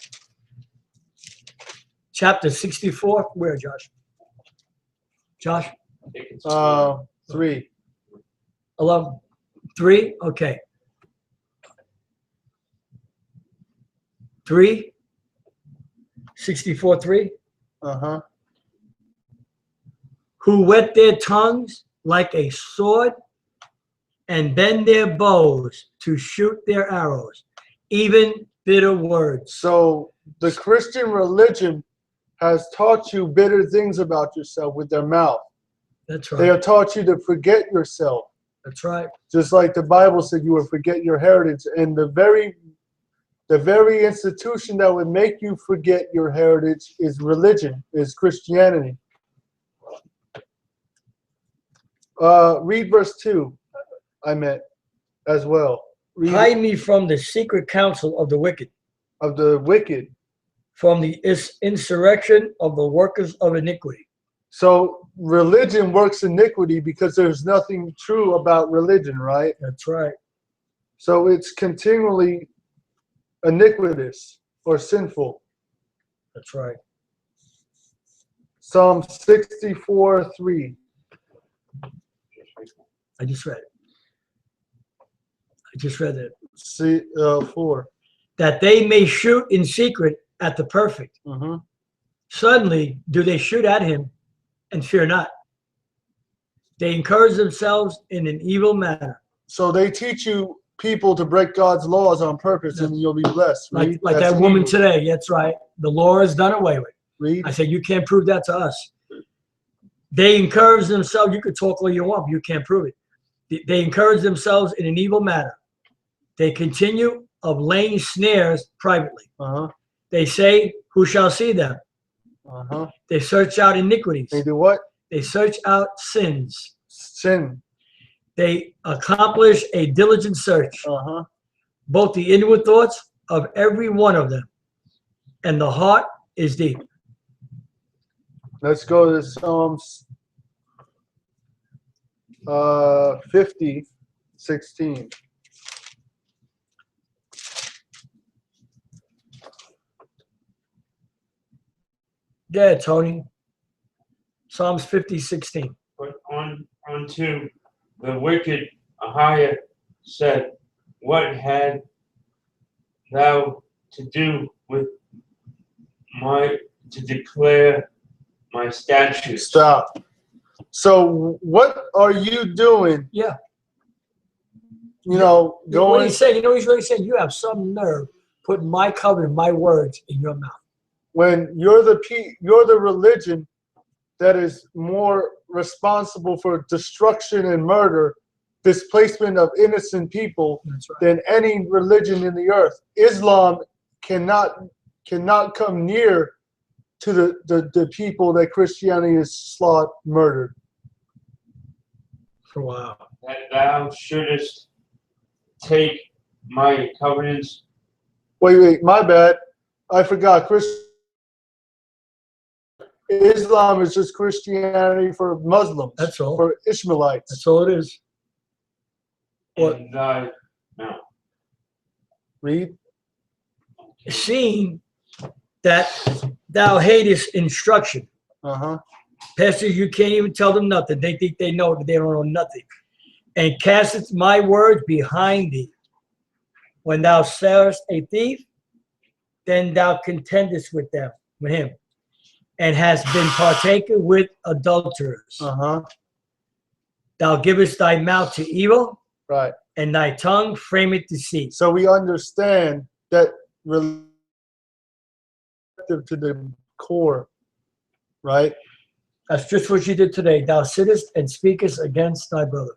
chapter 64. Where, Josh? Josh? 3. 11. 3? Okay. 3? 64, 3? Uh-huh. who whet their tongues like a sword and bend their bows to shoot their arrows, even bitter words. So the Christian religion has taught you bitter things about yourself with their mouth. That's They right. have taught you to forget yourself. That's right. Just like the Bible said you will forget your heritage. And the very institution that would make you forget your heritage is religion, is Christianity. Read verse 2, I meant, as well. Read Hide me from the secret counsel of the wicked, of the wicked. from the insurrection of the workers of iniquity. So religion works iniquity because there's nothing true about religion, right? That's right. So it's continually iniquitous or sinful. That's right. Psalm 64:3. I just read it. I just read it. See, 4. That they may shoot in secret at the perfect. Mm-hmm. Suddenly do they shoot at him and fear not. They encourage themselves in an evil manner. So they teach you people to break God's laws on purpose, and you'll be blessed. Like that woman today. That's right. The law is done away with. Read. I said, you can't prove that to us. They encourage themselves. You could talk all you want, but you can't prove it. They encourage themselves in an evil manner. They continue of laying snares privately. Uh-huh. They say, who shall see them? Uh-huh. They search out iniquities. They do what? They search out sins. Sin. They accomplish a diligent search, Uh-huh. both the inward thoughts of every one of them, and the heart is deep. Let's go to Psalms 50:16. Yeah, Tony. Psalms 50:16. But unto the wicked Ahiah said, what had thou to do with to declare my statutes? Stop. So what are you doing? Yeah. You know, What going. he's saying, you know, he's really saying, you have some nerve putting my covenant, my words in your mouth. When you're the religion that is more responsible for destruction and murder, displacement of innocent people, That's right. than any religion in the earth. Islam cannot come near to the people that Christianity has murdered. Wow. That thou shouldest take my covenants. Wait, my bad. I forgot. Islam is just Christianity for Muslims. That's all. For Ishmaelites. That's all it is. What? In thy mouth. Read. Seeing that thou hatest instruction. Uh-huh. Pastors, you can't even tell them nothing. They think they know, but they don't know nothing. And castest my words behind thee. When thou sawest a thief, then thou contendest with him, and hast been partaker with adulterers. Uh-huh. Thou givest thy mouth to evil, Right. and thy tongue frameth deceit. So we understand that relative to the core, right? That's just what you did today. Thou sittest and speakest against thy brother.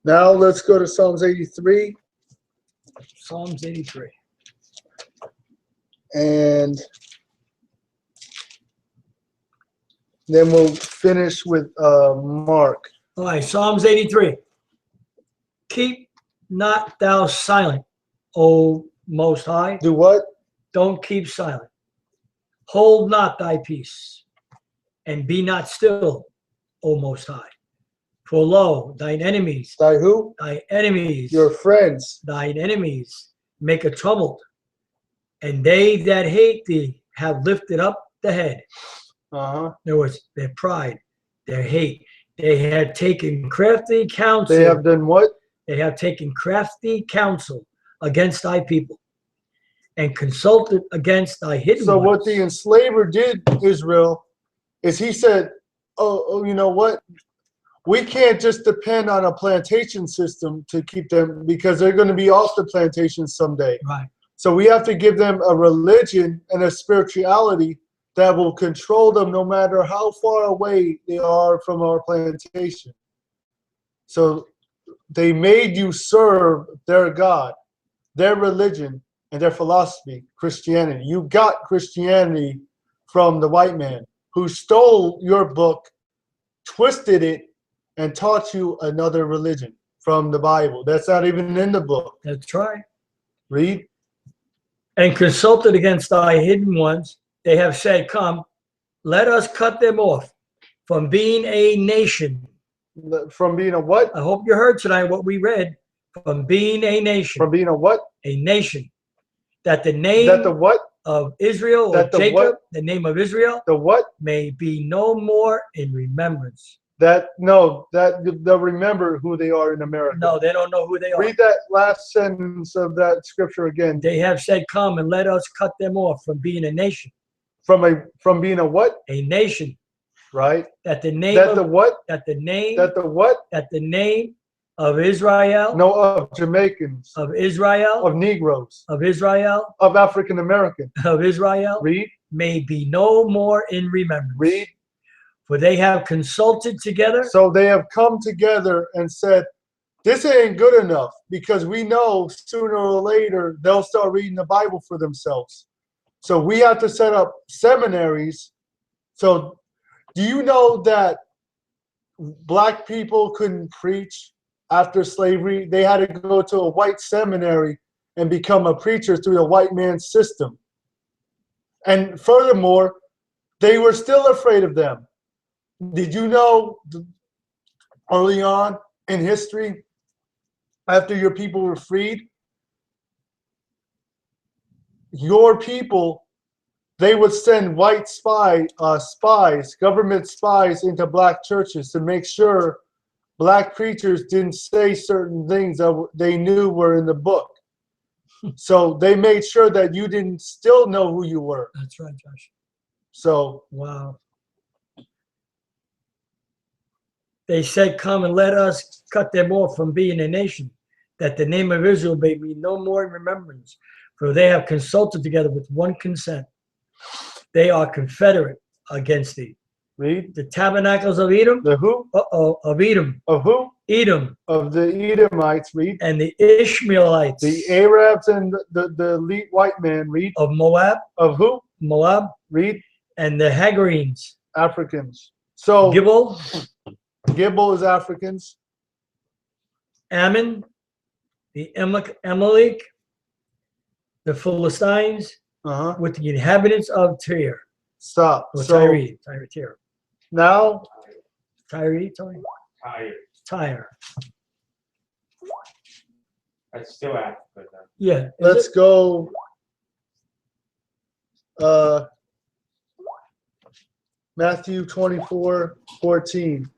Now let's go to Psalms 83. Psalms 83. And then we'll finish with Mark. All right, Psalms 83. Keep not thou silent, O Most High. Do what? Don't keep silent. Hold not thy peace, and be not still, O Most High. For lo, thine enemies, Thy who? thy enemies, Your friends. thine enemies make a tumult, and they that hate thee have lifted up the head. Uh-huh. In other words, their pride, their hate. They have taken crafty counsel. They have done what? They have taken crafty counsel against thy people, and consulted against thy hidden So what ones. the enslaver did, Israel, is he said, you know what? We can't just depend on a plantation system to keep them, because they're going to be off the plantation someday. Right. So we have to give them a religion and a spirituality that will control them no matter how far away they are from our plantation. So they made you serve their God, their religion, and their philosophy, Christianity. You got Christianity from the white man who stole your book, twisted it, and taught you another religion from the Bible. That's not even in the book. That's right. Read. And consulted against thy hidden ones, they have said, come, let us cut them off from being a nation. From being a what? I hope you heard tonight what we read. From being a nation. From being a what? A nation. That the name That the what? of Israel, That or the Jacob, what? the name of Israel, The what? may be no more in remembrance. That they'll remember who they are in America. No, they don't know who they are. Read that last sentence of that scripture again. They have said, come and let us cut them off from being a nation. From being a what? A nation. Right. That the name That of, the what? that the name That the what? that the name of Israel, No, of Jamaicans, of Israel, of Negroes, of Israel, of African Americans. of Israel, Read. may be no more in remembrance. Read. For they have consulted together. So they have come together and said, this ain't good enough, because we know sooner or later they'll start reading the Bible for themselves. So we have to set up seminaries. So do you know that black people couldn't preach after slavery? They had to go to a white seminary and become a preacher through the white man's system. And furthermore, they were still afraid of them. Did you know early on in history, after your people were freed, your people, they would send white spies, government spies, into black churches to make sure black preachers didn't say certain things that they knew were in the book. So they made sure that you didn't still know who you were. That's right, Josh. So wow. They said, come and let us cut them off from being a nation, that the name of Israel may be no more in remembrance. For they have consulted together with one consent. They are confederate against thee. read. The tabernacles of Edom. The who? Of Edom. Of who? Edom. Of the Edomites, read. And the Ishmaelites. The Arabs and the elite white man, read. Of Moab. Of who? Moab. Read. And the Hagarenes. Africans. So Gibel. Gibel is Africans. Ammon. The Amalek. The Philistines. With the inhabitants of Tyre. Stop. Or So Tyre. now Tyre. Tired. Tyre. That's still Africa though. Yeah. let's go. Matthew 24:14.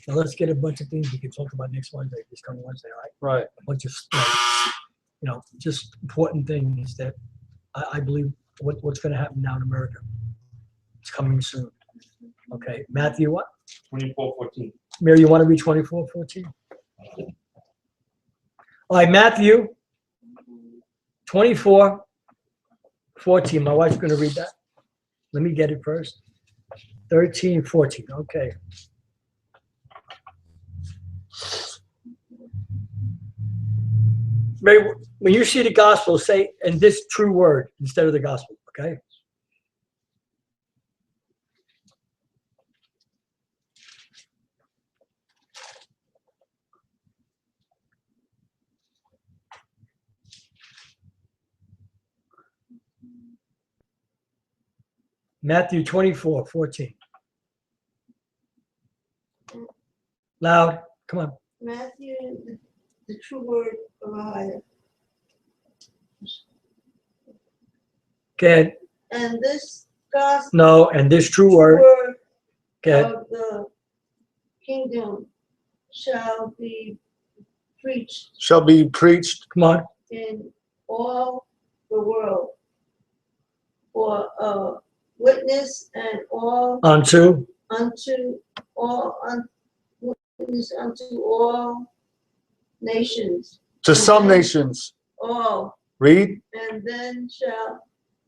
Now let's get a bunch of things we can talk about next Wednesday, this coming Wednesday, all right? Right. A bunch of, just important things that I believe what's going to happen now in America. It's coming soon. Okay, Matthew what? 24:14. Mary, you want to read 24:14? All right, Matthew 24:14. My wife's going to read that. Let me get it first. 13:14. Okay. Mary, when you see the gospel, say, and this true word instead of the gospel, okay? Matthew 24:14. Loud. Come on. Matthew, the true word of Ahia. Okay. And this gospel No, and this true word. Okay. of the kingdom shall be preached Shall be preached Come on. in all the world for a witness and all Unto unto all witness unto all nations, To some nations. all, Read. and then shall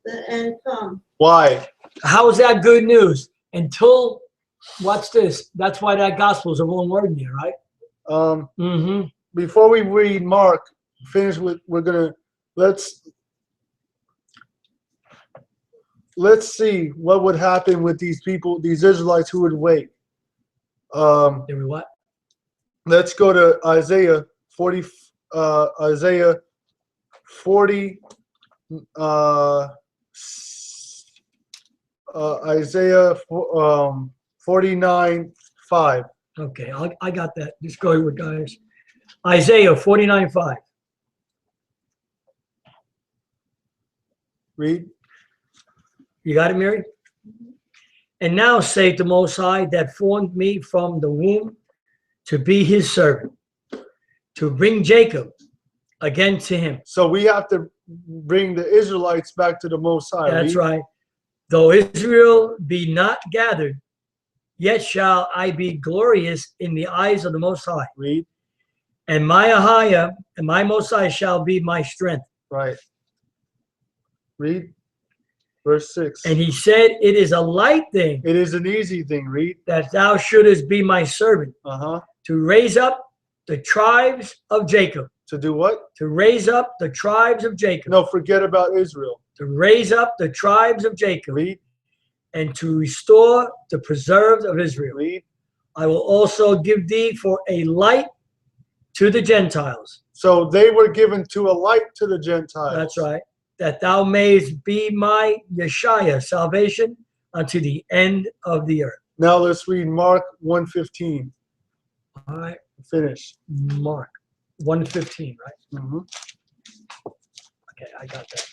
the end come. Why? how is that good news? Until, watch this. That's why that gospel is a wrong word in here, right? Mm-hmm. Before we read Mark, finish with, let's see what would happen with these people, these Israelites who would wait. Did we what? Let's go to Isaiah 40, Isaiah 40, Isaiah 49:5. Okay, I got that. Just go with guys. Isaiah 49:5. Read. You got it, Mary? And now saith the Most High that formed me from the womb to be his servant, to bring Jacob again to him. So we have to bring the Israelites back to the Most High. That's Read. right. Though Israel be not gathered, yet shall I be glorious in the eyes of the Most High. Read. And my Ahiah and my Most High shall be my strength. Right. Read. Verse 6. And he said, it is a light thing It is an easy thing. Read. that thou shouldest be my servant, to raise up the tribes of Jacob. To do what? To raise up the tribes of Jacob. No, forget about Israel. To raise up the tribes of Jacob. Read. And to restore the preserved of Israel. Read. I will also give thee for a light to the Gentiles. So they were given to a light to the Gentiles. That's right. That thou mayest be my Yeshua, salvation unto the end of the earth. Now let's read Mark 1:15. All right. Finish. Mark 1:15, right? Mm-hmm. Okay, I got that.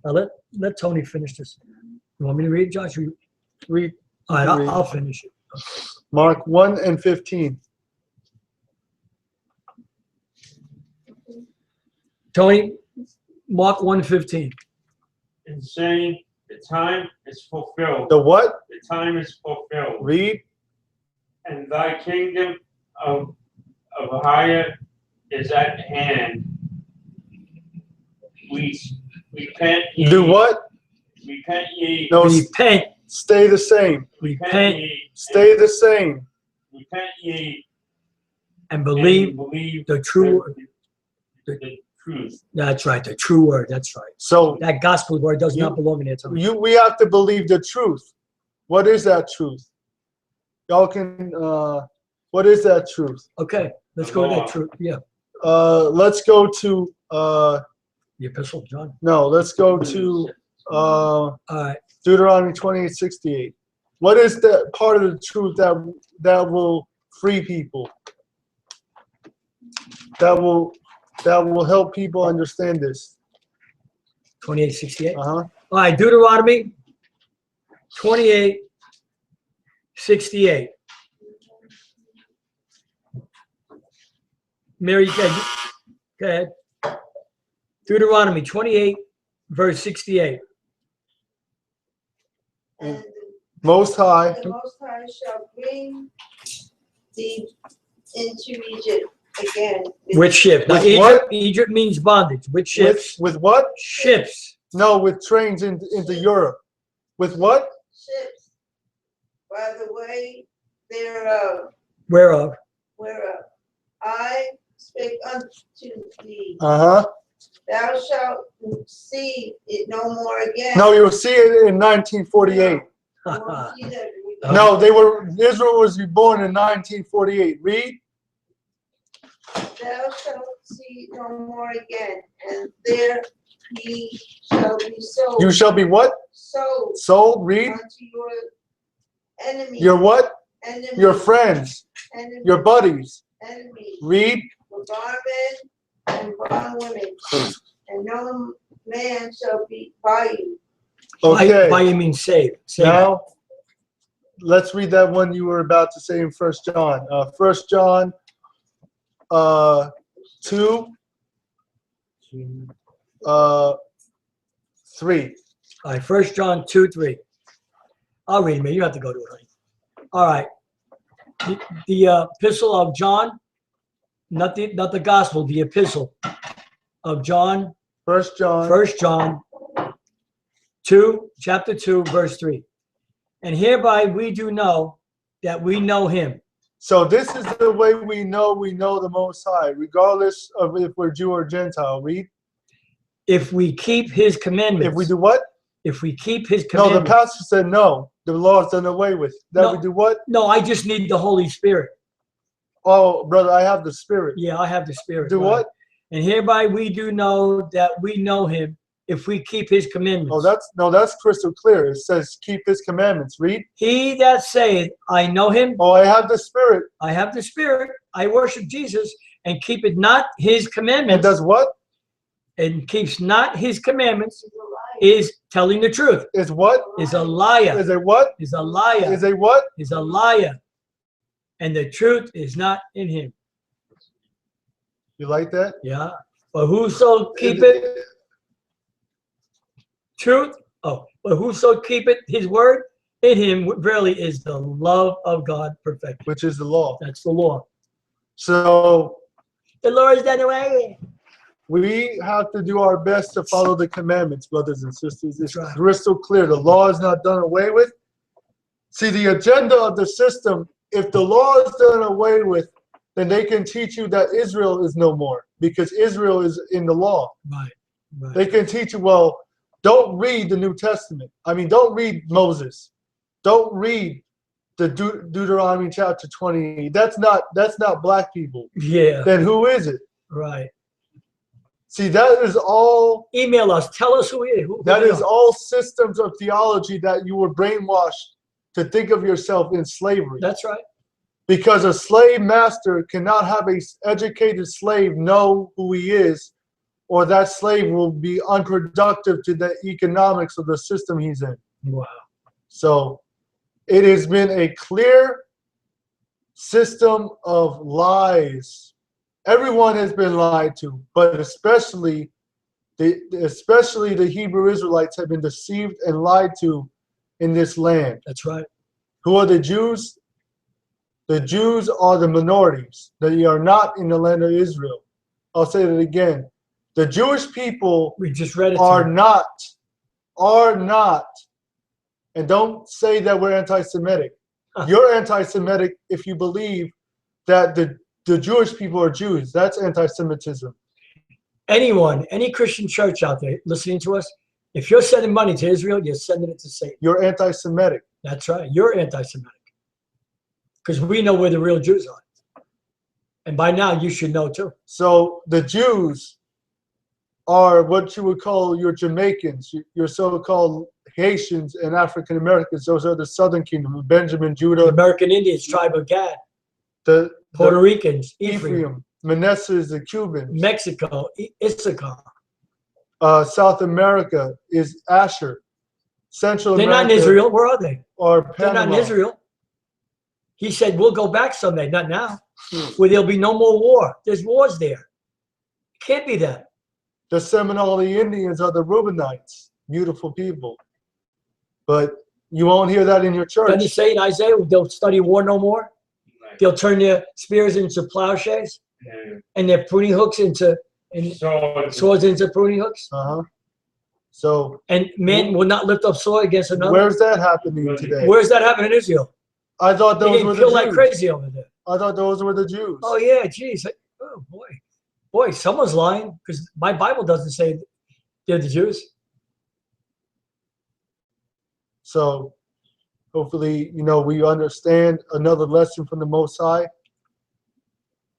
All right. Now let Tony finish this. You want me to read, Josh? Read. All right, Read. I'll finish it. Mark 1:15. Tony, Mark 1:15. And saying, the time is fulfilled. The what? The time is fulfilled. Read. And thy kingdom of higher is at hand. Repent ye. Do what? Repent ye. No, Repent. stay the same. Repent ye. Stay the same. Repent ye. and believe believe the true. the truth. That's right. The true word. That's right. So That gospel word does not belong in there, Tony. we have to believe the truth. What is that truth? Y'all can what is that truth? Okay, let's go to that truth. Yeah, Let's go to the epistle of John. no, let's go to All right. Deuteronomy 28:68. What is the part of the truth that will free people? That will help people understand this. 28:68. Uh-huh. All right, Deuteronomy 28:68. Mary, go ahead. Deuteronomy 28, verse 68. And Most High. the Most High shall bring thee into Egypt again. Which ship? Now, With Egypt, what? Egypt means bondage. Which ships? With what? Ships. No, with trains into Europe. With what? Ships by the way thereof, Whereof? I spake unto thee. Uh-huh. Thou shalt see it no more again. No, you'll see it in 1948. You won't see that again. No, Israel was born in 1948. Read. Thou shalt see no more again, and there ye shall be sold. You shall be what? Sold Sold. Read. unto your enemies. Your what? Enemies. Your friends. Enemies. Your buddies. Enemies. Read. For bondmen and bondwomen, and no man shall be by you. Okay. By you mean save. Save. Now, let's read that one you were about to say in 1 John. 1 John 2. 3. All right, 1 John 2:3. I'll read it, man. You don't have to go to it, honey. All right. The epistle of John, not the gospel, the epistle of John, 1 John. 1 John 2, chapter 2, verse 3. And hereby we do know that we know him. So this is the way we know the Most High, regardless of if we're Jew or Gentile. Read. If we keep his commandments. If we do what? If we keep his No, commandments. the pastor said no. The law is done away with. That No. we do what? No, I just need the Holy Spirit. Oh, brother, I have the Spirit. Yeah, I have the Spirit. Do right. what? And hereby we do know that we know him if we keep his commandments. Oh, that's crystal clear. It says keep his commandments. Read. He that saith, I know him, Oh, I have the Spirit. I have the Spirit, I worship Jesus, and keepeth not his And commandments, does what? and keeps not his commandments, She's a liar. is telling the truth, Is what? is a liar, Is a what? is a liar, Is a what? is a liar, and the truth is not in him. You like that? Yeah. But whoso keepeth truth, but whoso keepeth his word, in him verily is the love of God perfect. Which is the law. That's the law. So The Lord is done away. we have to do our best to follow the commandments, brothers and sisters. It's That's right. crystal clear. The law is not done away with. See, the agenda of the system, if the law is done away with, then they can teach you that Israel is no more because Israel is in the law. Right. Right. They can teach you, well, don't read the New Testament. I mean, don't read Moses. Don't read the Deuteronomy chapter 20. That's not black people. Yeah. Then who is it? Right. See, that is all. Email us. Tell us who he is. Who That we is are. all systems of theology that you were brainwashed to think of yourself in slavery. That's right. Because a slave master cannot have an educated slave know who he is, or that slave will be unproductive to the economics of the system he's in. Wow. So it has been a clear system of lies. Everyone has been lied to, but especially the Hebrew Israelites have been deceived and lied to in this land. That's right. Who are the Jews? The Jews are the minorities. They are not in the land of Israel. I'll say that again. The Jewish people We just read it. are not, and don't say that we're anti-Semitic. You're anti-Semitic if you believe that the Jewish people are Jews. That's anti-Semitism. Anyone, any Christian church out there listening to us, if you're sending money to Israel, you're sending it to Satan. You're anti-Semitic. That's right. You're anti-Semitic. Because we know where the real Jews are. And by now, you should know too. So the Jews are what you would call your Jamaicans, your so-called Haitians and African Americans. Those are the Southern Kingdom, Benjamin, The Judah, American Indians, tribe of Gad, the Puerto Ricans, Ephraim, Ephraim, Manasseh is the Cubans. Mexico, Issachar. South America is Asher. Central They're America not in Israel. Where are they? or They're Panama. not in Israel. He said, we'll go back someday, not now, where there'll be no more war. There's wars there. Can't be them. The Seminole Indians are the Reubenites, beautiful people. But you won't hear that in your church. Doesn't it say in Isaiah, they'll study war no more? Right. They'll turn their spears into plowshares Yeah. and their pruning hooks into, and So, swords into pruning hooks. So And men will not lift up sword against another. where's that happening today? Where's that happening in Israel? I thought They those getting were the killed like Jews. crazy over there. I thought those were the Jews. Oh yeah, geez. Oh boy. Boy, someone's lying because my Bible doesn't say they're the Jews. So hopefully, we understand another lesson from the Most High.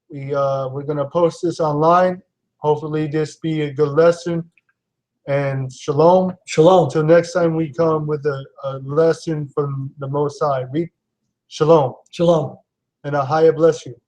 We're gonna post this online. Hopefully this be a good lesson. And shalom. Shalom. Until next time we come with a lesson from the Most High. Shalom. Shalom. And Ahaya bless you.